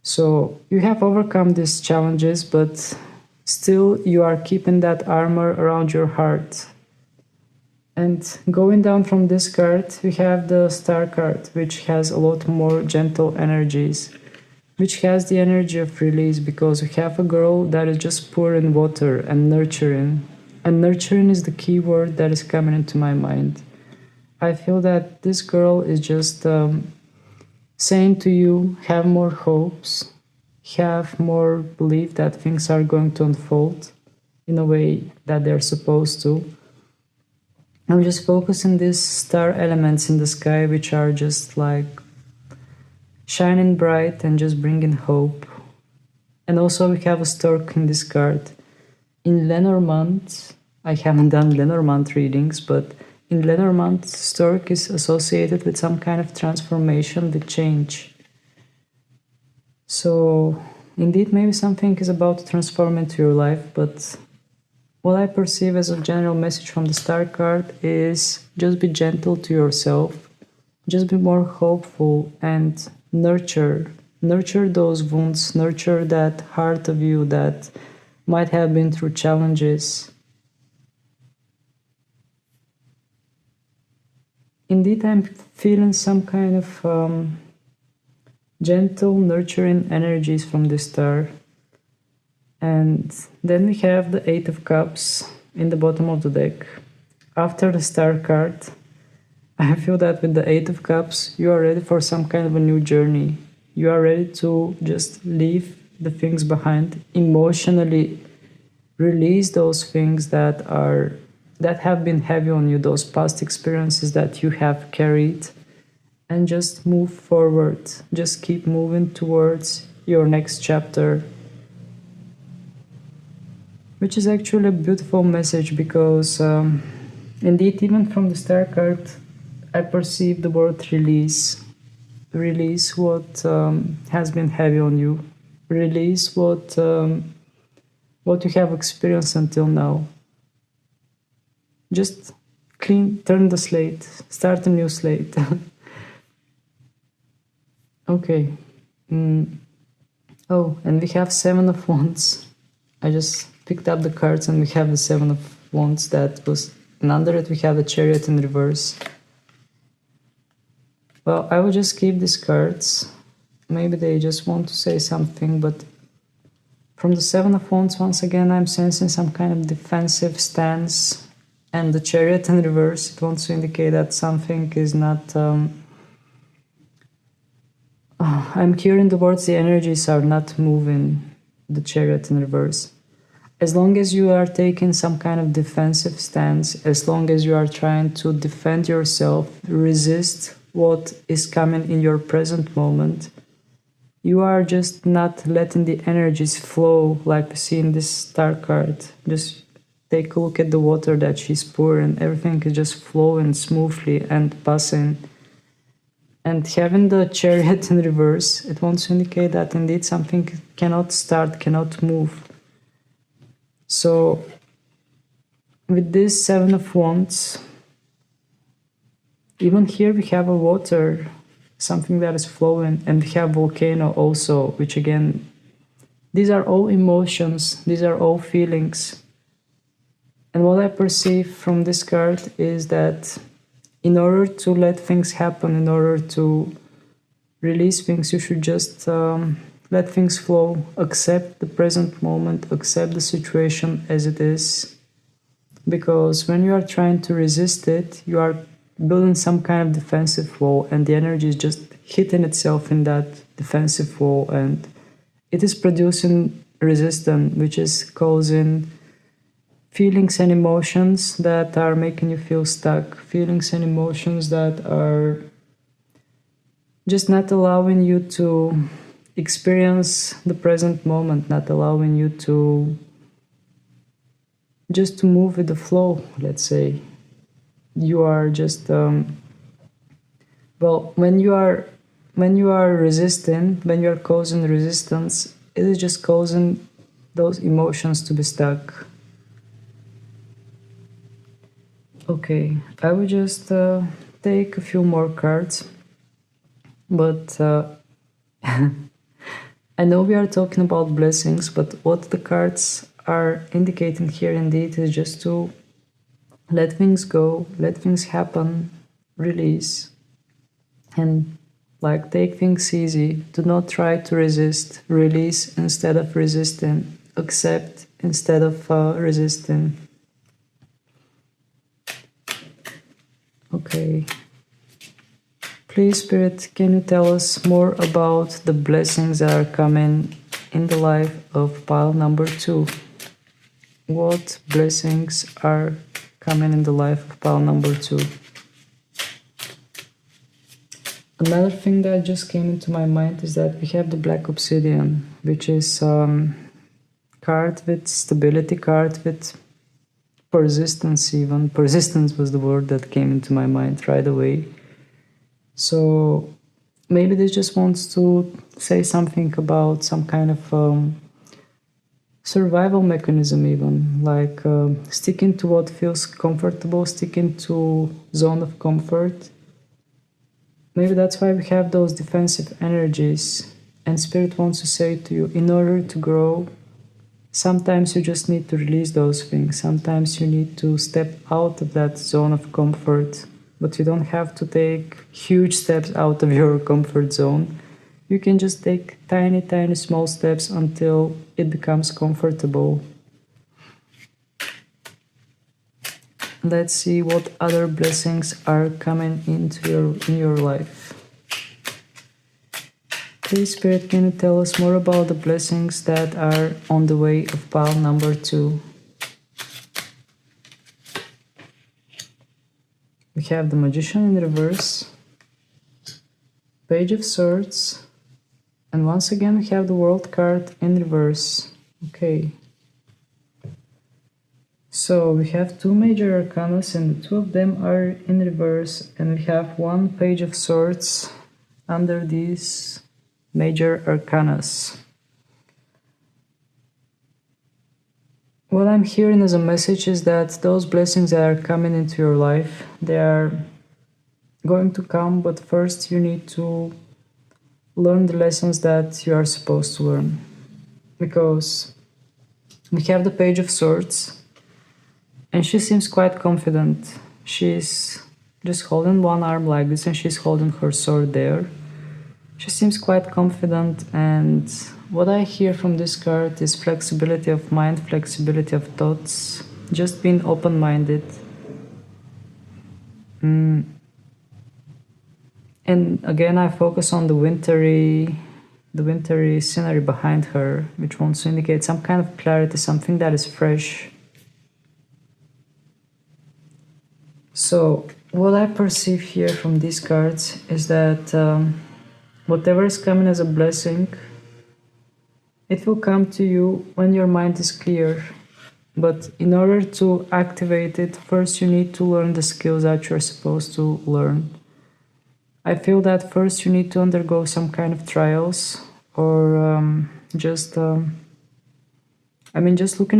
So you have overcome these challenges, but still you are keeping that armor around your heart. And going down from this card, we have the Star card, which has a lot more gentle energies, which has the energy of release, because we have a girl that is just pouring water and nurturing. And nurturing is the key word that is coming into my mind. I feel that this girl is just saying to you, have more hopes, have more belief that things are going to unfold in a way that they're supposed to. I'm just focusing these star elements in the sky, which are just like shining bright and just bringing hope. And also we have a stork in this card. In Lenormand, I haven't done Lenormand readings, but in Lenormand, stork is associated with some kind of transformation, with change. So indeed, maybe something is about to transform into your life, but what I perceive as a general message from the star card is just be gentle to yourself, just be more hopeful and nurture those wounds, nurture that heart of you that might have been through challenges. Indeed, I'm feeling some kind of gentle, nurturing energies from the star. And then we have the Eight of Cups in the bottom of the deck. After the star card, I feel that with the Eight of Cups, you are ready for some kind of a new journey. You are ready to just leave the things behind, emotionally release those things that have been heavy on you, those past experiences that you have carried, and just move forward. Just keep moving towards your next chapter. Which is actually a beautiful message because indeed, even from the star card, I perceive the word release. Release what has been heavy on you. Release what you have experienced until now. Just turn the slate, start a new slate. Okay. Oh, and we have Seven of Wands. I just picked up the cards and we have the Seven of Wands and under it we have the Chariot in reverse. Well, I will just keep these cards. Maybe they just want to say something, but from the Seven of Wands, once again, I'm sensing some kind of defensive stance. And the Chariot in reverse, it wants to indicate that something is not... I'm hearing the words, the energies are not moving, the Chariot in reverse. As long as you are taking some kind of defensive stance, as long as you are trying to defend yourself, resist what is coming in your present moment, you are just not letting the energies flow like we see in this star card. Just take a look at the water that she's pouring. Everything is just flowing smoothly and passing. And having the Chariot in reverse, it wants to indicate that indeed something cannot start, cannot move. So with this Seven of Wands, even here we have a water, something that is flowing, and we have volcano also, which again, these are all emotions, these are all feelings. And what I perceive from this card is that in order to let things happen, in order to release things, you should just let things flow, accept the present moment, accept the situation as it is. Because when you are trying to resist it, you are building some kind of defensive wall, and the energy is just hitting itself in that defensive wall, and it is producing resistance, which is causing feelings and emotions that are making you feel stuck, feelings and emotions that are just not allowing you to experience the present moment, not allowing you to just to move with the flow, let's say. You are just when you are resisting, when you are causing resistance, it is just causing those emotions to be stuck. Okay, I will just take a few more cards, but I know we are talking about blessings, but what the cards are indicating here indeed is just to let things go, let things happen, release, and like take things easy. Do not try to resist. Release instead of resisting. Accept instead of resisting. Okay. Please, Spirit, can you tell us more about the blessings that are coming in the life of pile number 2? What blessings are coming in the life of pile number 2? Another thing that just came into my mind is that we have the Black Obsidian, which is card with stability, card with persistence even. Persistence was the word that came into my mind right away. So maybe this just wants to say something about some kind of survival mechanism even, like sticking to what feels comfortable, sticking to zone of comfort. Maybe that's why we have those defensive energies, and Spirit wants to say to you, in order to grow, sometimes you just need to release those things. Sometimes you need to step out of that zone of comfort, but you don't have to take huge steps out of your comfort zone. You can just take tiny, tiny, small steps until it becomes comfortable. Let's see what other blessings are coming into in your life. Please, Spirit, can you tell us more about the blessings that are on the way of pile number 2? We have the Magician in reverse, Page of Swords, and once again we have the World card in reverse. Okay. So we have 2 major arcanas and 2 of them are in reverse, and we have 1 Page of Swords under these major arcanas. What I'm hearing as a message is that those blessings that are coming into your life, they are going to come, but first you need to learn the lessons that you are supposed to learn. Because we have the Page of Swords, and she seems quite confident. She's just holding one arm like this, and she's holding her sword there. She seems quite confident, and what I hear from this card is flexibility of mind, flexibility of thoughts, just being open-minded. And again, I focus on the wintry scenery behind her, which wants to indicate some kind of clarity, something that is fresh. So what I perceive here from these cards is that whatever is coming as a blessing, it will come to you when your mind is clear. But in order to activate it, first you need to learn the skills that you're supposed to learn. I feel that first you need to undergo some kind of trials, or just looking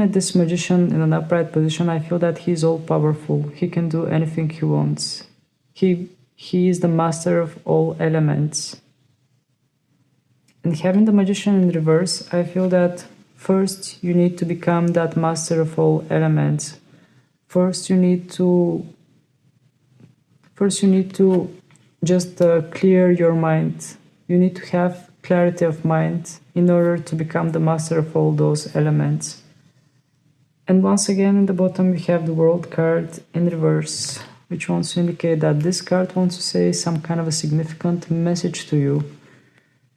at this Magician in an upright position, I feel that he's all powerful. He can do anything he wants. He is the master of all elements. And having the Magician in reverse, I feel that first you need to become that master of all elements. First you need to just clear your mind. You need to have clarity of mind in order to become the master of all those elements. And once again, in the bottom we have the World card in reverse, which wants to indicate that this card wants to say some kind of a significant message to you.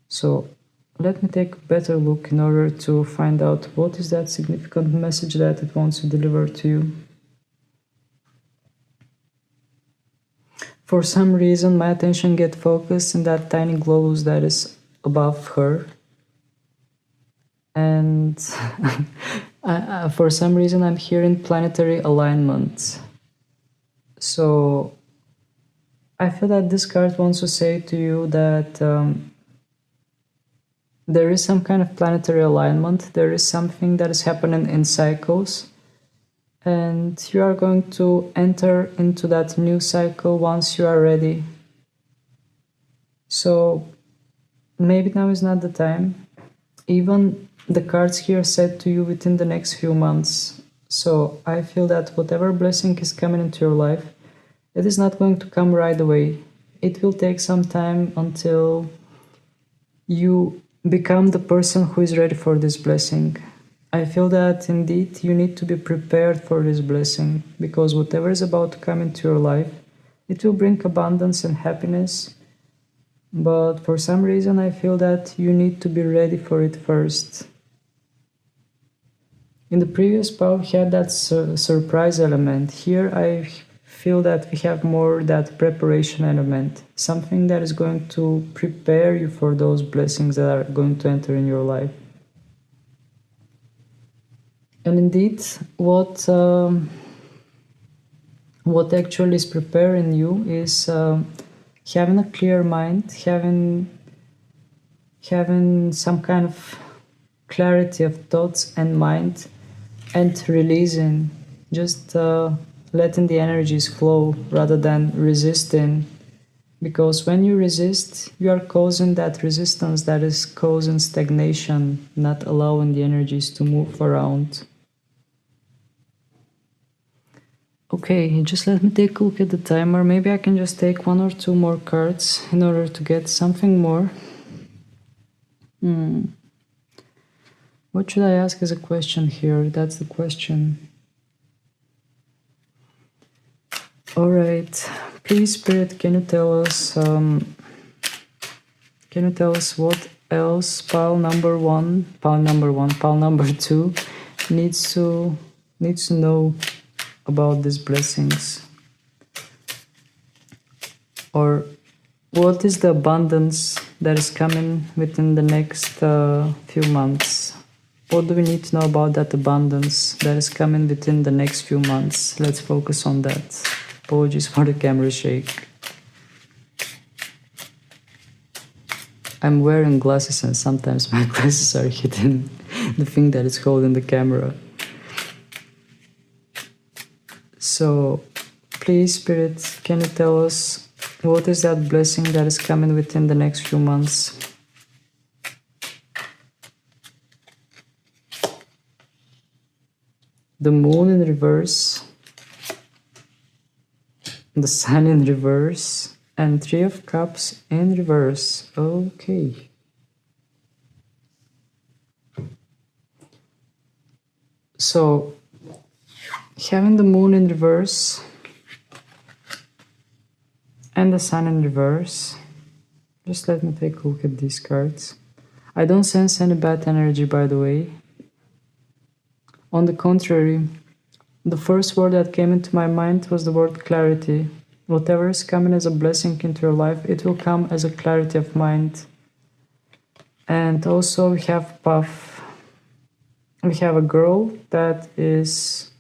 So let me take a better look in order to find out what is that significant message that it wants to deliver to you. For some reason, my attention gets focused in that tiny globus that is above her. And for some reason, I'm hearing planetary alignment. So I feel that this card wants to say to you that there is some kind of planetary alignment. There is something that is happening in cycles. And you are going to enter into that new cycle once you are ready. So maybe now is not the time. Even the cards here said to you within the next few months. So I feel that whatever blessing is coming into your life, it is not going to come right away. It will take some time until you become the person who is ready for this blessing. I feel that indeed you need to be prepared for this blessing, because whatever is about to come into your life, it will bring abundance and happiness. But for some reason, I feel that you need to be ready for it first. In the previous part, we had that surprise element. Here, I feel that we have more that preparation element, something that is going to prepare you for those blessings that are going to enter in your life. And indeed, what what actually is preparing you is having a clear mind, having some kind of clarity of thoughts and mind, and releasing, just letting the energies flow rather than resisting. Because when you resist, you are causing that resistance that is causing stagnation, not allowing the energies to move around. Okay, just let me take a look at the timer. Maybe I can just take 1 or 2 more cards in order to get something more. What should I ask as a question here? That's the question. Alright, please Spirit, can you tell us what else pile number 2 needs to know about these blessings? Or what is the abundance that is coming within the next few months? What do we need to know about that abundance that is coming within the next few months? Let's focus on that. Apologies for the camera shake. I'm wearing glasses and sometimes my glasses are hitting the thing that is holding the camera. So, please Spirit, can you tell us what is that blessing that is coming within the next few months? The moon in reverse, the sun in reverse, and 3 of cups in reverse. Okay. So, having the moon in reverse and the sun in reverse, just let me take a look at these cards. I don't sense any bad energy, by the way. On the contrary, the first word that came into my mind was the word clarity. Whatever is coming as a blessing into your life, it will come as a clarity of mind. And also we have Puff. We have a girl that is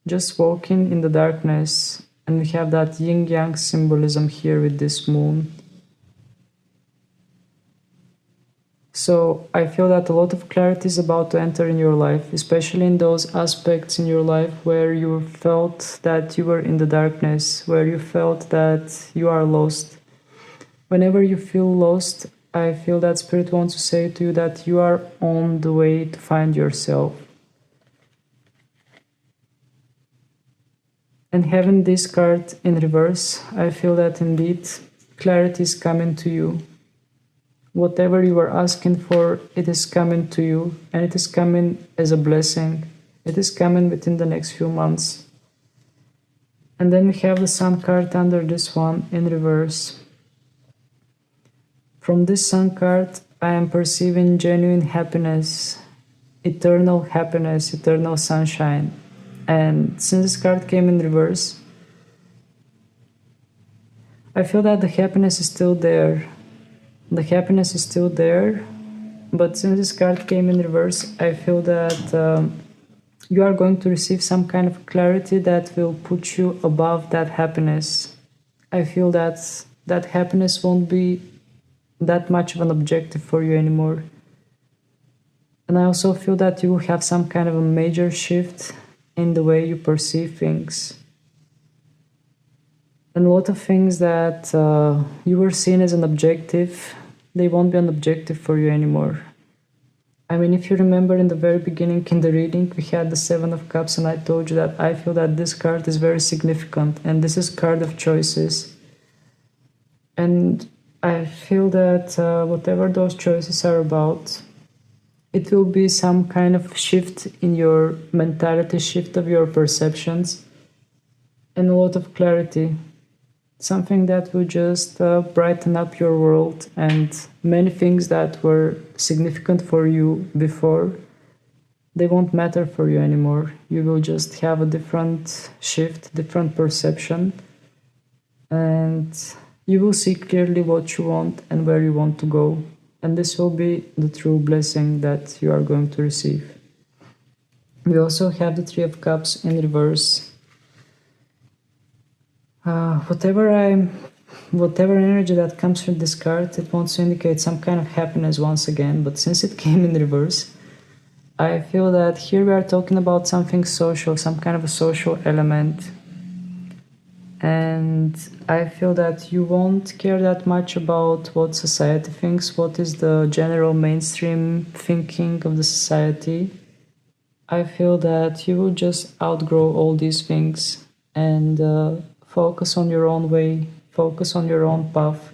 just walking in the darkness, and we have that yin-yang symbolism here with this moon. So I feel that a lot of clarity is about to enter in your life, especially in those aspects in your life where you felt that you were in the darkness, where you felt that you are lost. Whenever you feel lost, I feel that Spirit wants to say to you that you are on the way to find yourself. And having this card in reverse, I feel that indeed clarity is coming to you. Whatever you are asking for, it is coming to you, and it is coming as a blessing. It is coming within the next few months. And then we have the Sun card under this one in reverse. From this Sun card, I am perceiving genuine happiness, eternal sunshine. And since this card came in reverse, I feel that the happiness is still there. The happiness is still there, but since this card came in reverse, I feel that you are going to receive some kind of clarity that will put you above that happiness. I feel that that happiness won't be that much of an objective for you anymore. And I also feel that you will have some kind of a major shift in the way you perceive things. And a lot of things that you were seen as an objective, they won't be an objective for you anymore. I mean, if you remember in the very beginning in the reading, we had the 7 of Cups, and I told you that I feel that this card is very significant, and this is card of choices. And I feel that whatever those choices are about, it will be some kind of shift in your mentality, shift of your perceptions, and a lot of clarity. Something that will just brighten up your world, and many things that were significant for you before, they won't matter for you anymore. You will just have a different shift, different perception, and you will see clearly what you want and where you want to go. And this will be the true blessing that you are going to receive. We also have the 3 of Cups in reverse. Whatever energy that comes from this card, it wants to indicate some kind of happiness once again, but since it came in reverse, I feel that here we are talking about something social, some kind of a social element. And I feel that you won't care that much about what society thinks, what is the general mainstream thinking of the society. I feel that you will just outgrow all these things and focus on your own way, focus on your own path,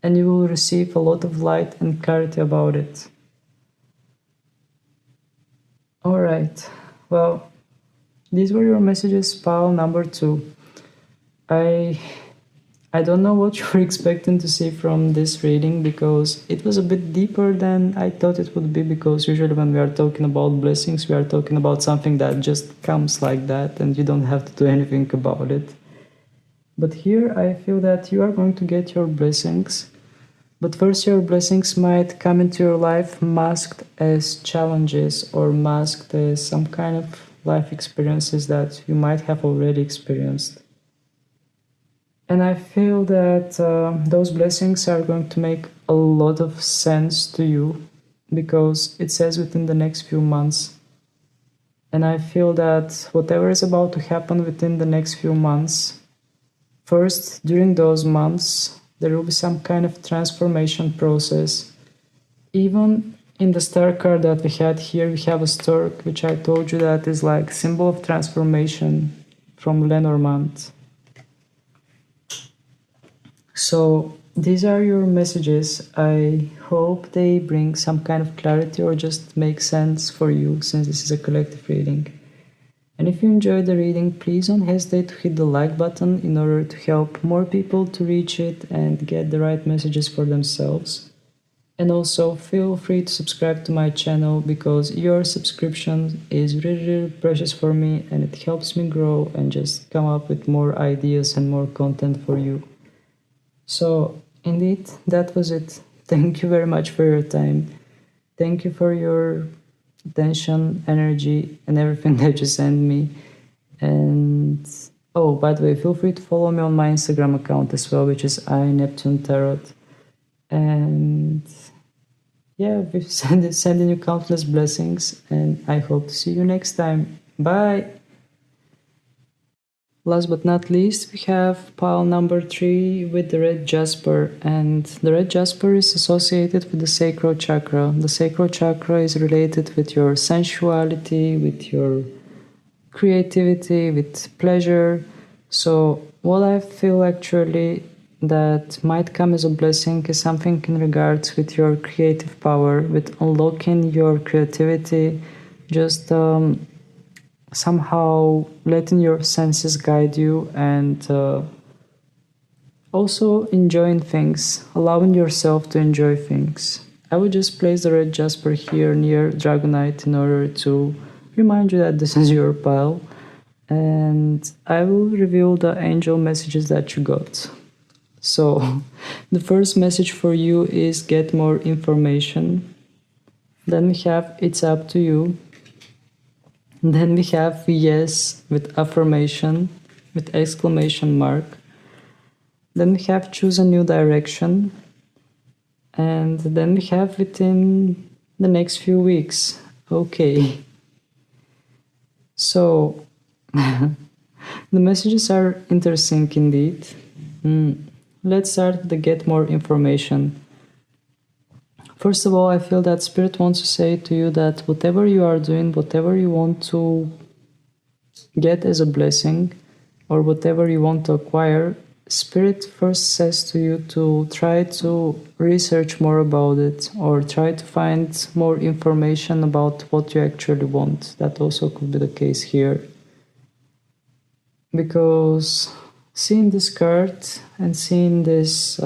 and you will receive a lot of light and clarity about it. Alright, well, these were your messages, pile number 2. I don't know what you were expecting to see from this reading because it was a bit deeper than I thought it would be, because usually when we are talking about blessings, we are talking about something that just comes like that and you don't have to do anything about it. But here I feel that you are going to get your blessings, but first your blessings might come into your life masked as challenges or masked as some kind of life experiences that you might have already experienced. And I feel that those blessings are going to make a lot of sense to you because it says within the next few months. And I feel that whatever is about to happen within the next few months, first, during those months, there will be some kind of transformation process. Even in the star card that we had here, we have a stork, which I told you that is like symbol of transformation from Lenormand. So these are your messages. I hope they bring some kind of clarity or just make sense for you, since this is a collective reading. And if you enjoyed the reading, please don't hesitate to hit the like button in order to help more people to reach it and get the right messages for themselves. And also feel free to subscribe to my channel because your subscription is really, really precious for me and it helps me grow and just come up with more ideas and more content for you. So, indeed, that was it. Thank you very much for your time. Thank you for your attention, energy, and everything that you sent me. And oh, by the way, feel free to follow me on my Instagram account as well, which is iNeptuneTarot. And yeah, we're sending you countless blessings, and I hope to see you next time. Bye! Last but not least, we have pile number 3 with the red Jasper, and the red Jasper is associated with the sacral chakra. The sacral chakra is related with your sensuality, with your creativity, with pleasure. So what I feel actually that might come as a blessing is something in regards with your creative power, with unlocking your creativity, just somehow letting your senses guide you, and also enjoying things, allowing yourself to enjoy things. I would just place the red Jasper here near Dragonite in order to remind you that this is your pile, and I will reveal the angel messages that you got. So the first message for you is get more information. Then we have it's up to you. Then we have yes with affirmation, with exclamation mark. Then we have choose a new direction. And then we have within the next few weeks. Okay. So the messages are interesting indeed. Let's start with the get more information. First of all, I feel that Spirit wants to say to you that whatever you are doing, whatever you want to get as a blessing, or whatever you want to acquire, Spirit first says to you to try to research more about it, or try to find more information about what you actually want. That also could be the case here. Because seeing this card and seeing this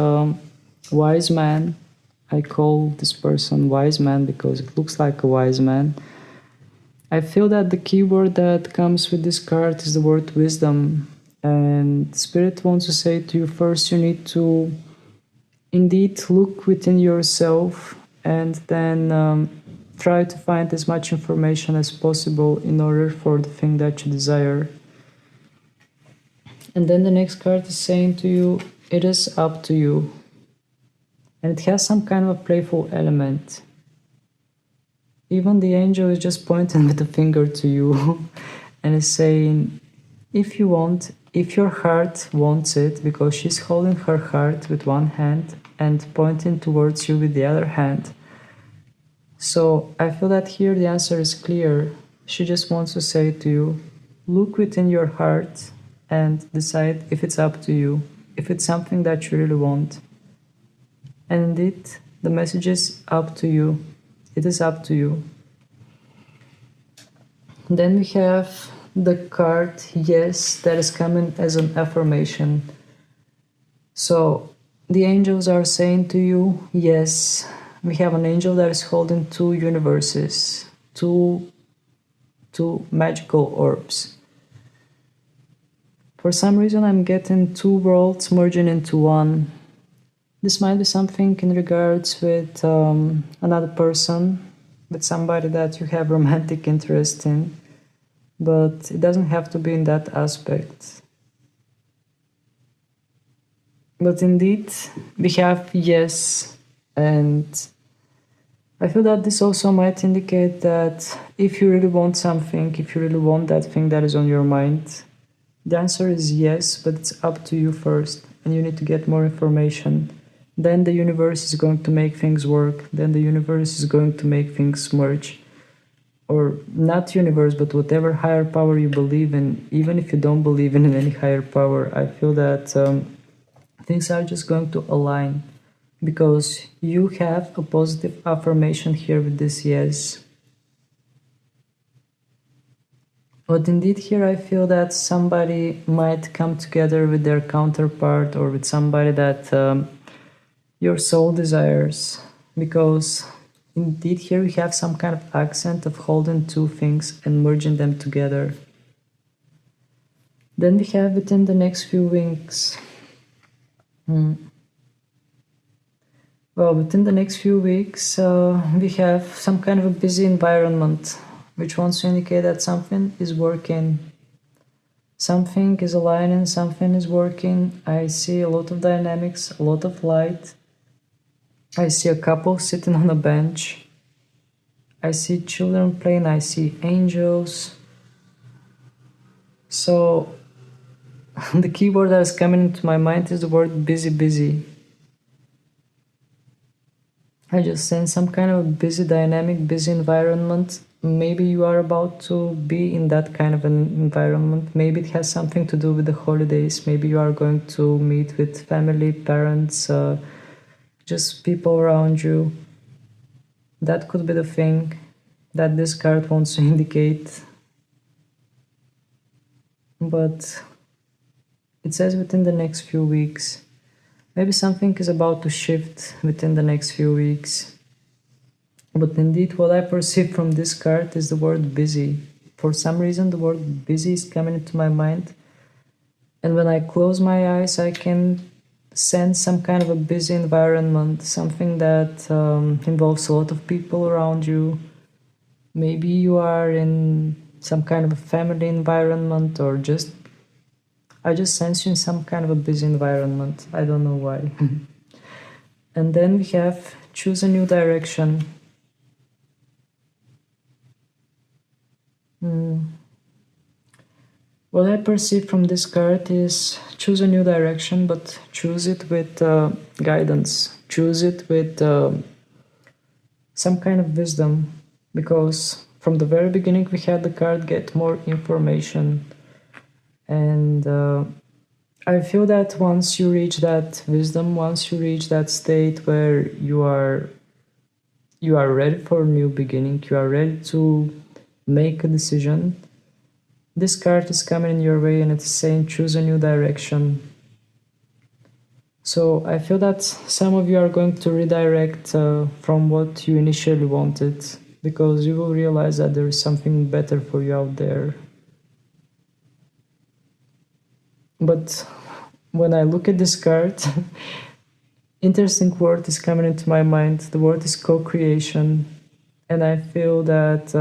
wise man, I call this person wise man because it looks like a wise man. I feel that the keyword that comes with this card is the word wisdom. And Spirit wants to say to you, first you need to indeed look within yourself and then try to find as much information as possible in order for the thing that you desire. And then the next card is saying to you, it is up to you. And it has some kind of a playful element. Even the angel is just pointing with the finger to you and is saying, if you want, if your heart wants it, because she's holding her heart with one hand and pointing towards you with the other hand. So I feel that here the answer is clear. She just wants to say to you, look within your heart and decide if it's up to you, if it's something that you really want. And indeed, the message is up to you. It is up to you. Then we have the card yes, that is coming as an affirmation. So the angels are saying to you yes. We have an angel that is holding two universes, two magical orbs. For some reason I'm getting two worlds merging into one. This might be something in regards with another person, with somebody that you have romantic interest in, but it doesn't have to be in that aspect. But indeed, we have yes, and I feel that this also might indicate that if you really want something, if you really want that thing that is on your mind, the answer is yes, but it's up to you first, and you need to get more information. Then the universe is going to make things work. Then the universe is going to make things merge. Or not universe, but whatever higher power you believe in. Even if you don't believe in any higher power, I feel that things are just going to align. Because you have a positive affirmation here with this yes. But indeed here I feel that somebody might come together with their counterpart or with somebody that your soul desires, because indeed here we have some kind of accent of holding two things and merging them together. Then we have within the next few weeks. Well, within the next few weeks we have some kind of a busy environment, which wants to indicate that something is working. Something is aligning, something is working. I see a lot of dynamics, a lot of light. I see a couple sitting on a bench. I see children playing. I see angels. So the keyword that is coming into my mind is the word busy, busy. I just sense some kind of busy dynamic, busy environment. Maybe you are about to be in that kind of an environment. Maybe it has something to do with the holidays. Maybe you are going to meet with family, parents, just people around you. That could be the thing that this card wants to indicate. But it says within the next few weeks. Maybe something is about to shift within the next few weeks. But indeed, what I perceive from this card is the word busy. For some reason, the word busy is coming into my mind. And when I close my eyes, I can sense some kind of a busy environment, something that involves a lot of people around you. Maybe you are in some kind of a family environment, or just I just sense you in some kind of a busy environment. I don't know why. And then we have choose a new direction. What I perceive from this card is choose a new direction, but choose it with guidance. Choose it with some kind of wisdom, because from the very beginning we had the card get more information, and I feel that once you reach that wisdom, once you reach that state where you are ready for a new beginning, you are ready to make a decision, this card is coming in your way and it's saying choose a new direction. So I feel that some of you are going to redirect from what you initially wanted, because you will realize that there is something better for you out there. But when I look at this card, interesting word is coming into my mind. The word is co-creation. And I feel that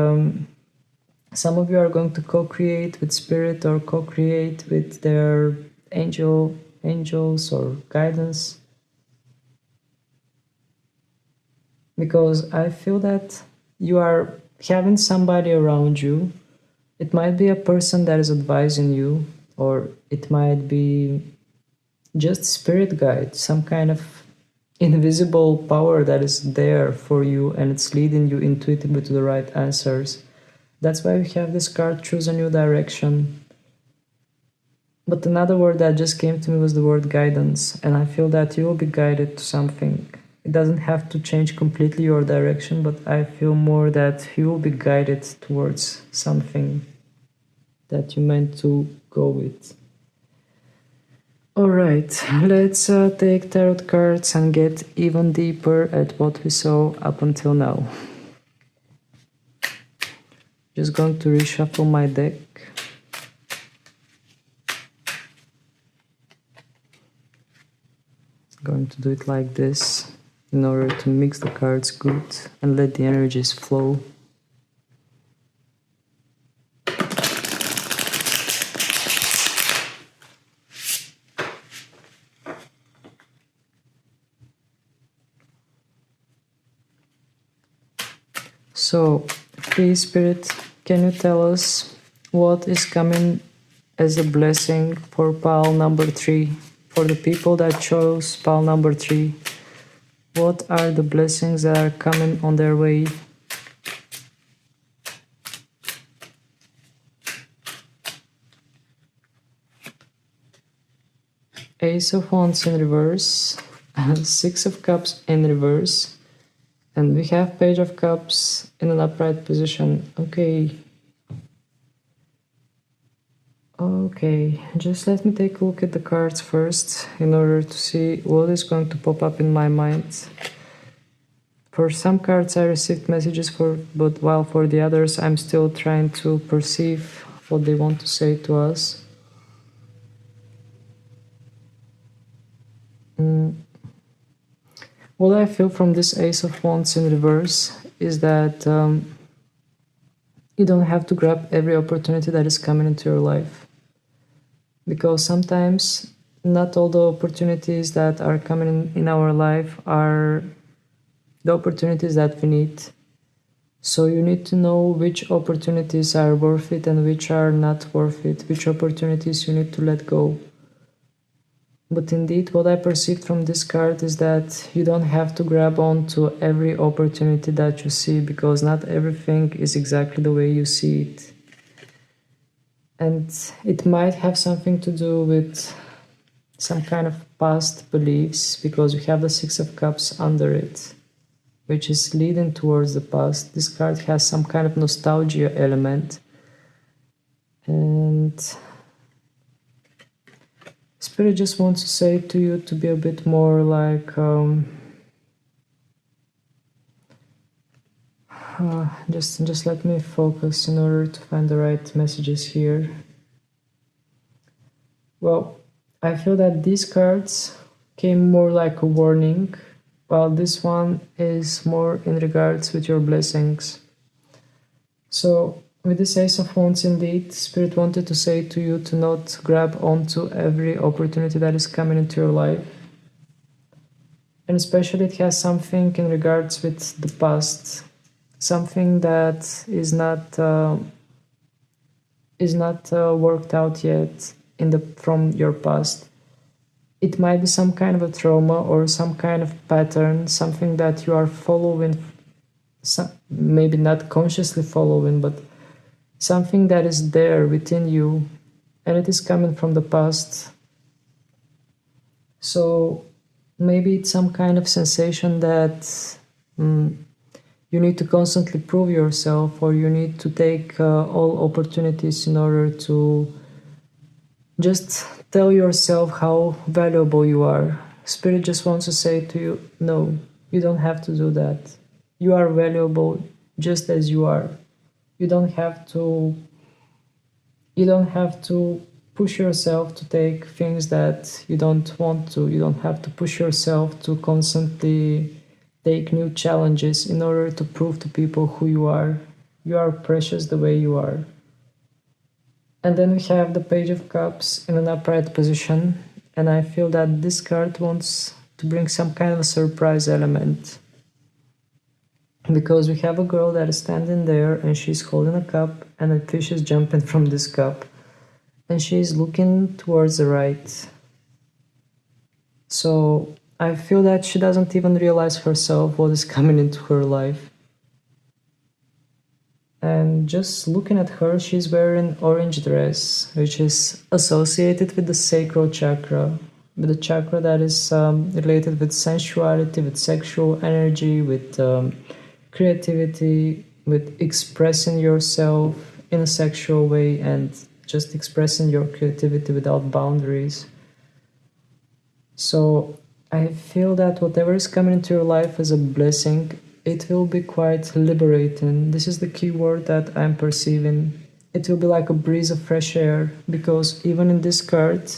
some of you are going to co-create with spirit or co-create with their angels or guidance, because I feel that you are having somebody around you. It might be a person that is advising you, or it might be just spirit guide, some kind of invisible power that is there for you and it's leading you intuitively to the right answers. That's why we have this card, choose a new direction. But another word that just came to me was the word guidance, and I feel that you will be guided to something. It doesn't have to change completely your direction, but I feel more that you will be guided towards something that you meant to go with. Alright, let's take tarot cards and get even deeper at what we saw up until now. Just going to reshuffle my deck. Going to do it like this in order to mix the cards good and let the energies flow. So, please, Spirit, can you tell us what is coming as a blessing for pile number 3? For the people that chose pile number 3, what are the blessings that are coming on their way? Ace of Wands in reverse, Six of Cups in reverse, and we have Page of Cups in an upright position. Okay, just let me take a look at the cards first in order to see what is going to pop up in my mind. For some cards I received messages but while for the others I'm still trying to perceive what they want to say to us. What I feel from this Ace of Wands in reverse is that you don't have to grab every opportunity that is coming into your life. Because sometimes not all the opportunities that are coming in our life are the opportunities that we need. So you need to know which opportunities are worth it and which are not worth it, which opportunities you need to let go. But indeed, what I perceived from this card is that you don't have to grab on to every opportunity that you see, because not everything is exactly the way you see it. And it might have something to do with some kind of past beliefs, because we have the Six of Cups under it, which is leading towards the past. This card has some kind of nostalgia element. And Spirit just wants to say to you to be a bit more like just let me focus in order to find the right messages here. Well, I feel that these cards came more like a warning, while this one is more in regards with your blessings. So with this Ace of Wands, indeed, Spirit wanted to say to you to not grab onto every opportunity that is coming into your life. And especially it has something in regards with the past, something that is not worked out yet from your past. It might be some kind of a trauma or some kind of pattern, something that you are following, maybe not consciously following, but something that is there within you, and it is coming from the past. So maybe it's some kind of sensation that you need to constantly prove yourself, or you need to take all opportunities in order to just tell yourself how valuable you are. Spirit just wants to say to you, no, you don't have to do that. You are valuable just as you are. You don't have to push yourself to take things that you don't want to. You don't have to push yourself to constantly take new challenges in order to prove to people who you are. You are precious the way you are. And then we have the Page of Cups in an upright position, and I feel that this card wants to bring some kind of a surprise element. Because we have a girl that is standing there and she's holding a cup and a fish is jumping from this cup. And she's looking towards the right. So I feel that she doesn't even realize herself what is coming into her life. And just looking at her, she's wearing orange dress, which is associated with the sacral chakra, with the chakra that is related with sensuality, with sexual energy, with creativity, with expressing yourself in a sexual way and just expressing your creativity without boundaries. So I feel that whatever is coming into your life is a blessing. It will be quite liberating. This is the key word that I'm perceiving. It will be like a breeze of fresh air, because even in this card,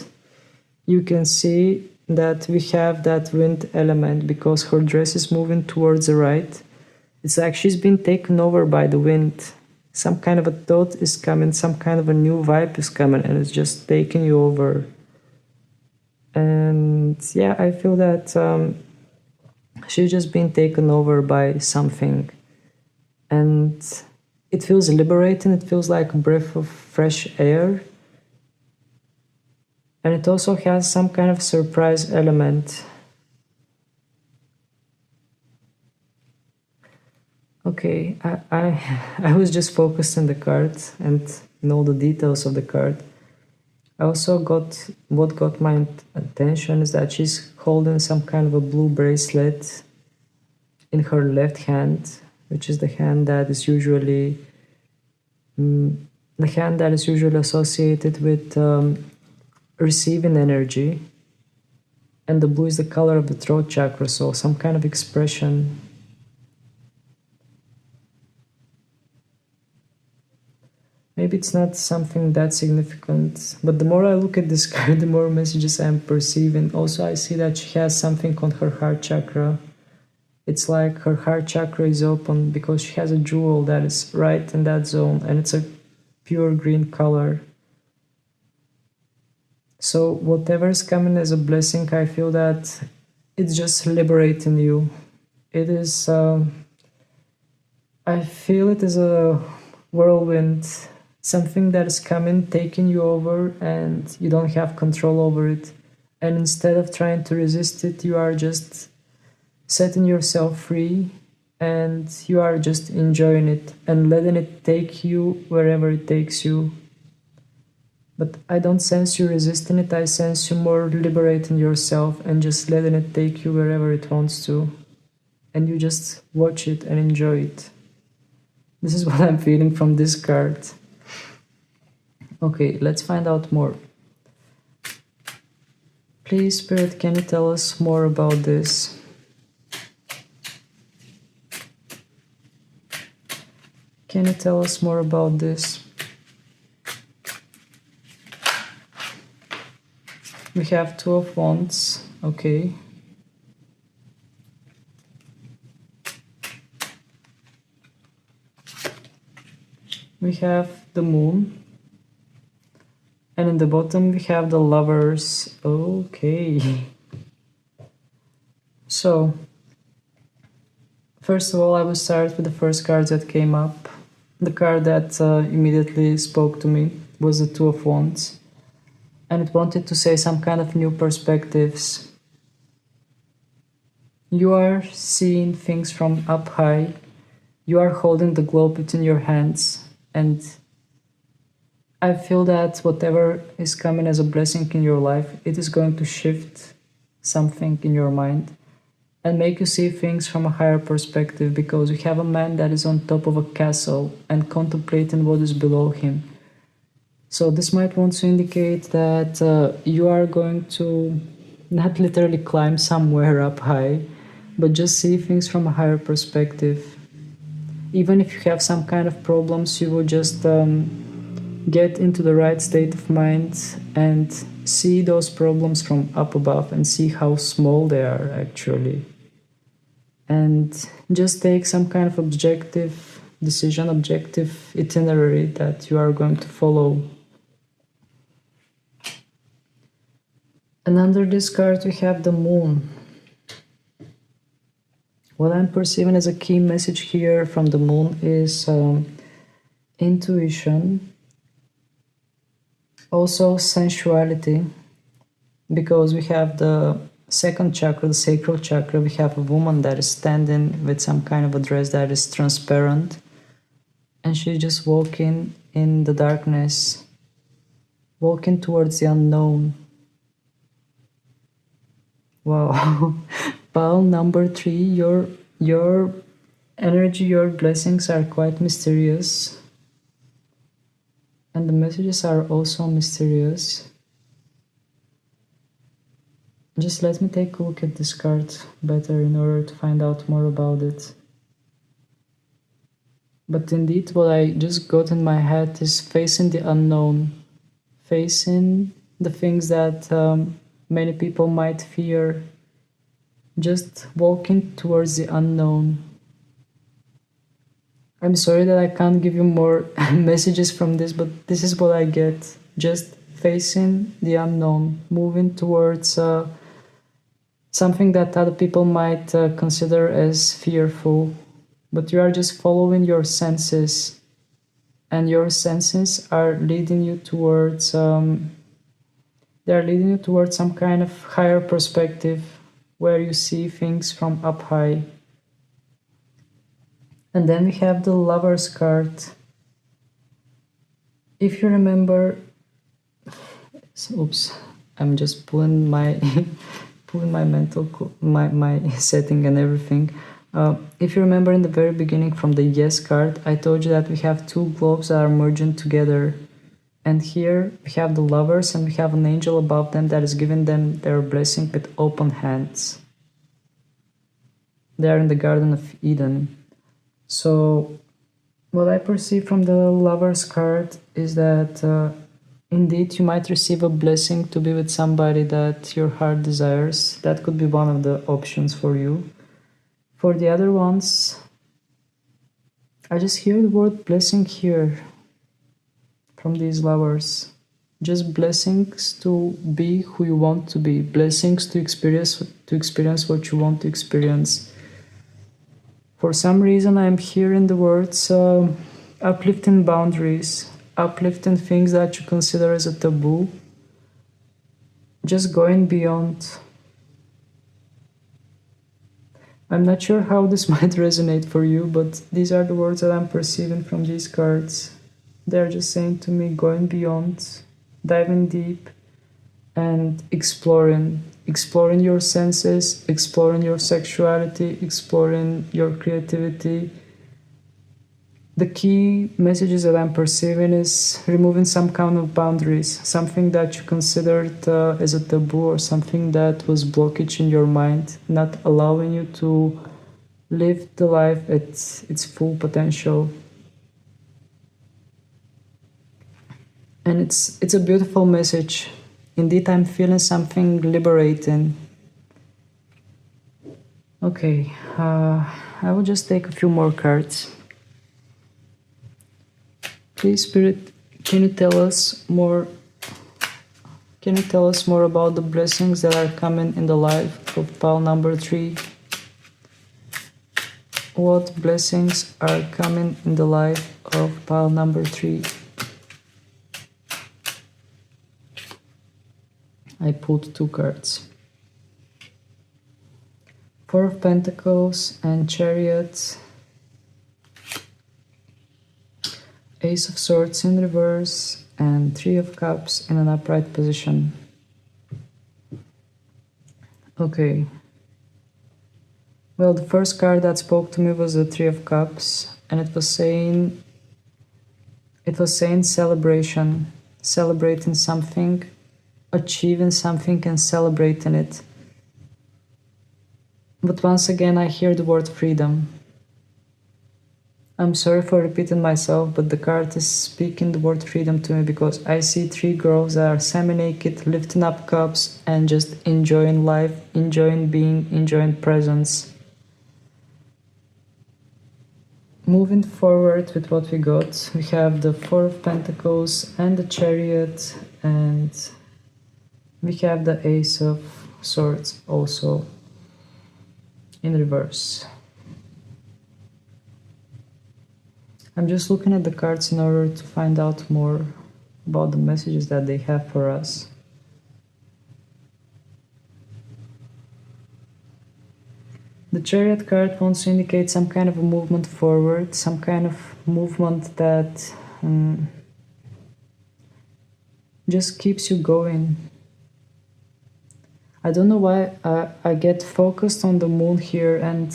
you can see that we have that wind element because her dress is moving towards the right. It's like she's been taken over by the wind. Some kind of a thought is coming, some kind of a new vibe is coming, and it's just taking you over. And yeah, I feel that she's just been taken over by something, and it feels liberating. It feels like a breath of fresh air, and it also has some kind of surprise element. Okay, I was just focused on the card and in all the details of the card. I also what got my attention is that she's holding some kind of a blue bracelet in her left hand, which is the hand that is usually associated with receiving energy, and the blue is the color of the throat chakra, so some kind of expression. Maybe it's not something that significant, but the more I look at this card, the more messages I'm perceiving. Also, I see that she has something on her heart chakra. It's like her heart chakra is open because she has a jewel that is right in that zone, and it's a pure green color. So whatever is coming as a blessing, I feel that it's just liberating you. It is, I feel it is a whirlwind, something that is coming, taking you over, and you don't have control over it. And instead of trying to resist it, you are just setting yourself free, and you are just enjoying it and letting it take you wherever it takes you. But I don't sense you resisting it, I sense you more liberating yourself and just letting it take you wherever it wants to. And you just watch it and enjoy it. This is what I'm feeling from this card. Okay, let's find out more. Please, Spirit, can you tell us more about this? Can you tell us more about this? We have Two of Wands, okay. We have the Moon. And in the bottom we have the Lovers. Okay. So, first of all, I will start with the first card that came up. The card that immediately spoke to me was the Two of Wands. And it wanted to say some kind of new perspectives. You are seeing things from up high. You are holding the globe between your hands. And I feel that whatever is coming as a blessing in your life, it is going to shift something in your mind and make you see things from a higher perspective, because you have a man that is on top of a castle and contemplating what is below him. So this might want to indicate that you are going to not literally climb somewhere up high, but just see things from a higher perspective. Even if you have some kind of problems, you will just get into the right state of mind and see those problems from up above and see how small they are actually. And just take some kind of objective decision, objective itinerary that you are going to follow. And under this card we have the moon. What I'm perceiving as a key message here from the moon is intuition, also sensuality, because we have the second chakra, the sacral chakra. We have a woman that is standing with some kind of a dress that is transparent, and she's just walking in the darkness, walking towards the unknown. Wow. Pile number 3, your energy, your blessings are quite mysterious, and the messages are also mysterious. Just let me take a look at this card better in order to find out more about it. But indeed, what I just got in my head is facing the unknown, facing the things that many people might fear, just walking towards the unknown. I'm sorry that I can't give you more messages from this, but this is what I get. Just facing the unknown, moving towards something that other people might consider as fearful, but you are just following your senses, and your senses are leading you towards they are leading you towards some kind of higher perspective where you see things from up high. And then we have the Lover's card. If you remember, oops, I'm just pulling my pulling my mental my setting and everything. If you remember in the very beginning from the Yes card, I told you that we have two globes that are merging together. And here we have the lovers, and we have an angel above them that is giving them their blessing with open hands. They are in the Garden of Eden. So what I perceive from the Lover's card is that indeed you might receive a blessing to be with somebody that your heart desires. That could be one of the options for you. For the other ones, I just hear the word blessing here from these lovers. Just blessings to be who you want to be, blessings to experience what you want to experience. For some reason I'm hearing the words uplifting boundaries, uplifting things that you consider as a taboo, just going beyond. I'm not sure how this might resonate for you, but these are the words that I'm perceiving from these cards. They're just saying to me, going beyond, diving deep, and exploring your senses, exploring your sexuality, exploring your creativity. The key messages that I'm perceiving is removing some kind of boundaries, something that you considered as a taboo, or something that was blockage in your mind, not allowing you to live the life at its full potential. And it's a beautiful message. Indeed, I'm feeling something liberating. Okay, I will just take a few more cards. Please, Spirit, can you tell us more? Can you tell us more about the blessings that are coming in the life of pile number 3? What blessings are coming in the life of pile number 3? I pulled 2 cards. 4 of Pentacles and Chariot. Ace of Swords in reverse and 3 of Cups in an upright position. Okay. Well, the first card that spoke to me was the 3 of Cups, and it was saying celebration, celebrating something, achieving something and celebrating it. But once again I hear the word freedom. I'm sorry for repeating myself, but the card is speaking the word freedom to me, because I see 3 girls that are semi-naked, lifting up cups and just enjoying life, enjoying being, enjoying presence. Moving forward with what we got, we have the 4 of Pentacles and the Chariot, and We have the Ace of Swords also in reverse. I'm just looking at the cards in order to find out more about the messages that they have for us. The Chariot card wants to indicate some kind of a movement forward, some kind of movement that just keeps you going. I don't know why I get focused on the moon here, and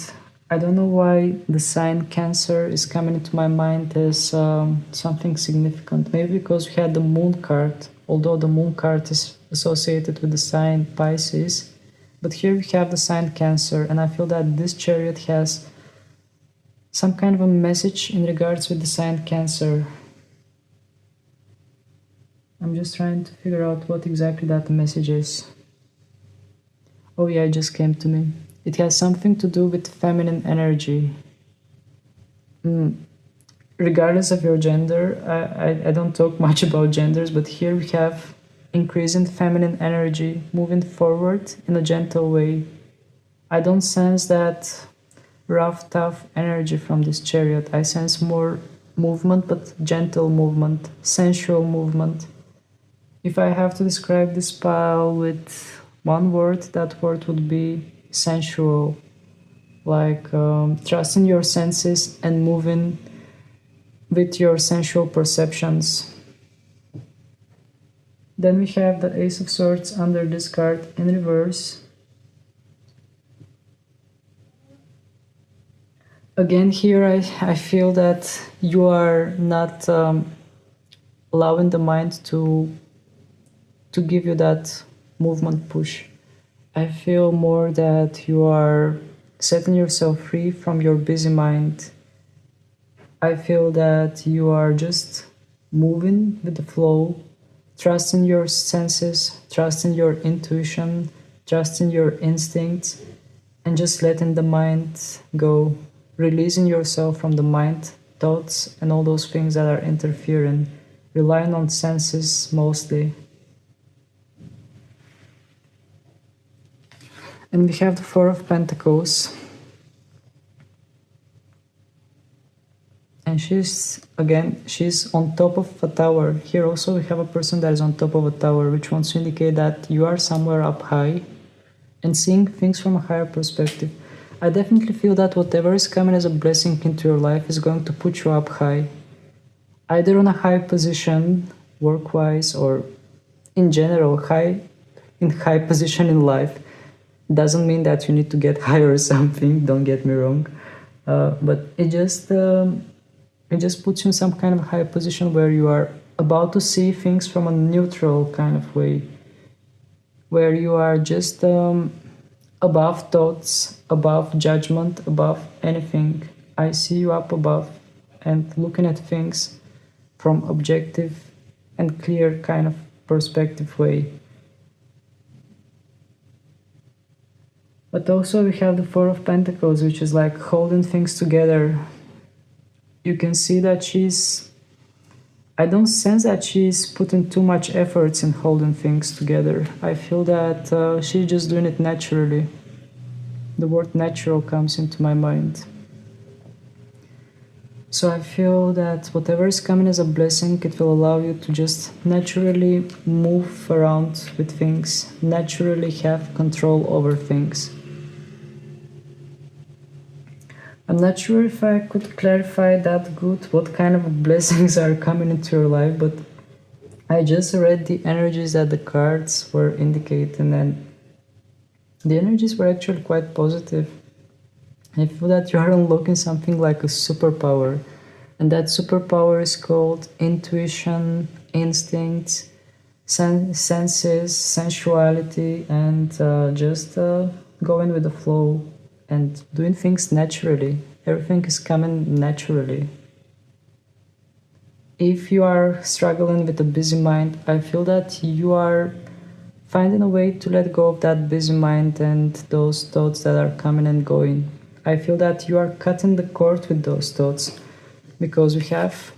I don't know why the sign Cancer is coming into my mind as something significant. Maybe because we had the moon card, although the moon card is associated with the sign Pisces. But here we have the sign Cancer, and I feel that this Chariot has some kind of a message in regards with the sign Cancer. I'm just trying to figure out what exactly that message is. Oh yeah, it just came to me. It has something to do with feminine energy. Regardless of your gender, I don't talk much about genders, but here we have increasing feminine energy, moving forward in a gentle way. I don't sense that rough, tough energy from this Chariot. I sense more movement, but gentle movement, sensual movement. If I have to describe this pile with one word, that word would be sensual. Like trusting your senses and moving with your sensual perceptions. Then we have the Ace of Swords under this card in reverse. Again, here I feel that you are not allowing the mind to give you that movement push. I feel more that you are setting yourself free from your busy mind. I feel that you are just moving with the flow, trusting your senses, trusting your intuition, trusting your instincts, and just letting the mind go, releasing yourself from the mind, thoughts, and all those things that are interfering, relying on senses mostly. And we have the Four of Pentacles. And she's on top of a tower. Here also we have a person that is on top of a tower, which wants to indicate that you are somewhere up high and seeing things from a higher perspective. I definitely feel that whatever is coming as a blessing into your life is going to put you up high. Either on a high position, work-wise, or in general, in high position in life. Doesn't mean that you need to get higher or something, don't get me wrong. But it just puts you in some kind of high position where you are about to see things from a neutral kind of way, where you are just above thoughts, above judgment, above anything. I see you up above and looking at things from objective and clear kind of perspective way. But also we have the Four of Pentacles, which is like holding things together. You can see that I don't sense that she's putting too much efforts in holding things together. I feel that she's just doing it naturally. The word natural comes into my mind. So I feel that whatever is coming as a blessing, it will allow you to just naturally move around with things, naturally have control over things. I'm not sure if I could clarify that good what kind of blessings are coming into your life, but I just read the energies that the cards were indicating, and the energies were actually quite positive. I feel that you are unlocking something like a superpower, and that superpower is called intuition, instincts, senses, sensuality, and just going with the flow and doing things naturally. Everything is coming naturally. If you are struggling with a busy mind, I feel that you are finding a way to let go of that busy mind and those thoughts that are coming and going. I feel that you are cutting the cord with those thoughts, because we have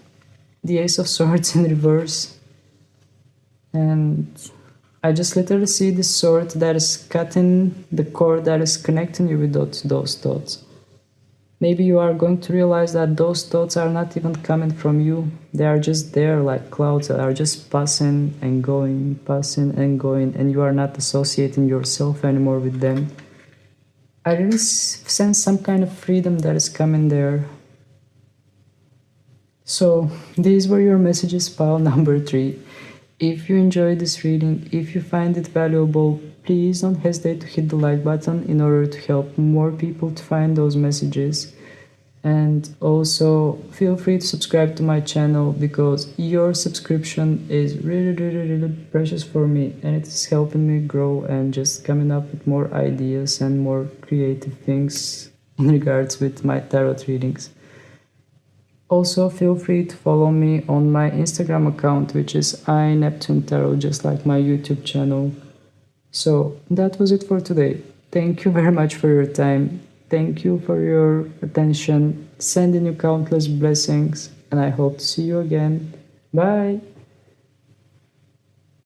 the Ace of Swords in reverse, and I just literally see this sword that is cutting the cord that is connecting you with those thoughts. Maybe you are going to realize that those thoughts are not even coming from you. They are just there like clouds that are just passing and going, and you are not associating yourself anymore with them. I really sense some kind of freedom that is coming there. So, these were your messages, pile number 3. If you enjoyed this reading, if you find it valuable, please don't hesitate to hit the like button in order to help more people to find those messages. And also feel free to subscribe to my channel because your subscription is really precious for me, and it is helping me grow and just coming up with more ideas and more creative things in regards with my tarot readings. Also, feel free to follow me on my Instagram account, which is iNeptuneTarot, just like my YouTube channel. So that was it for today. Thank you very much for your time. Thank you for your attention. Sending you countless blessings, and I hope to see you again. Bye.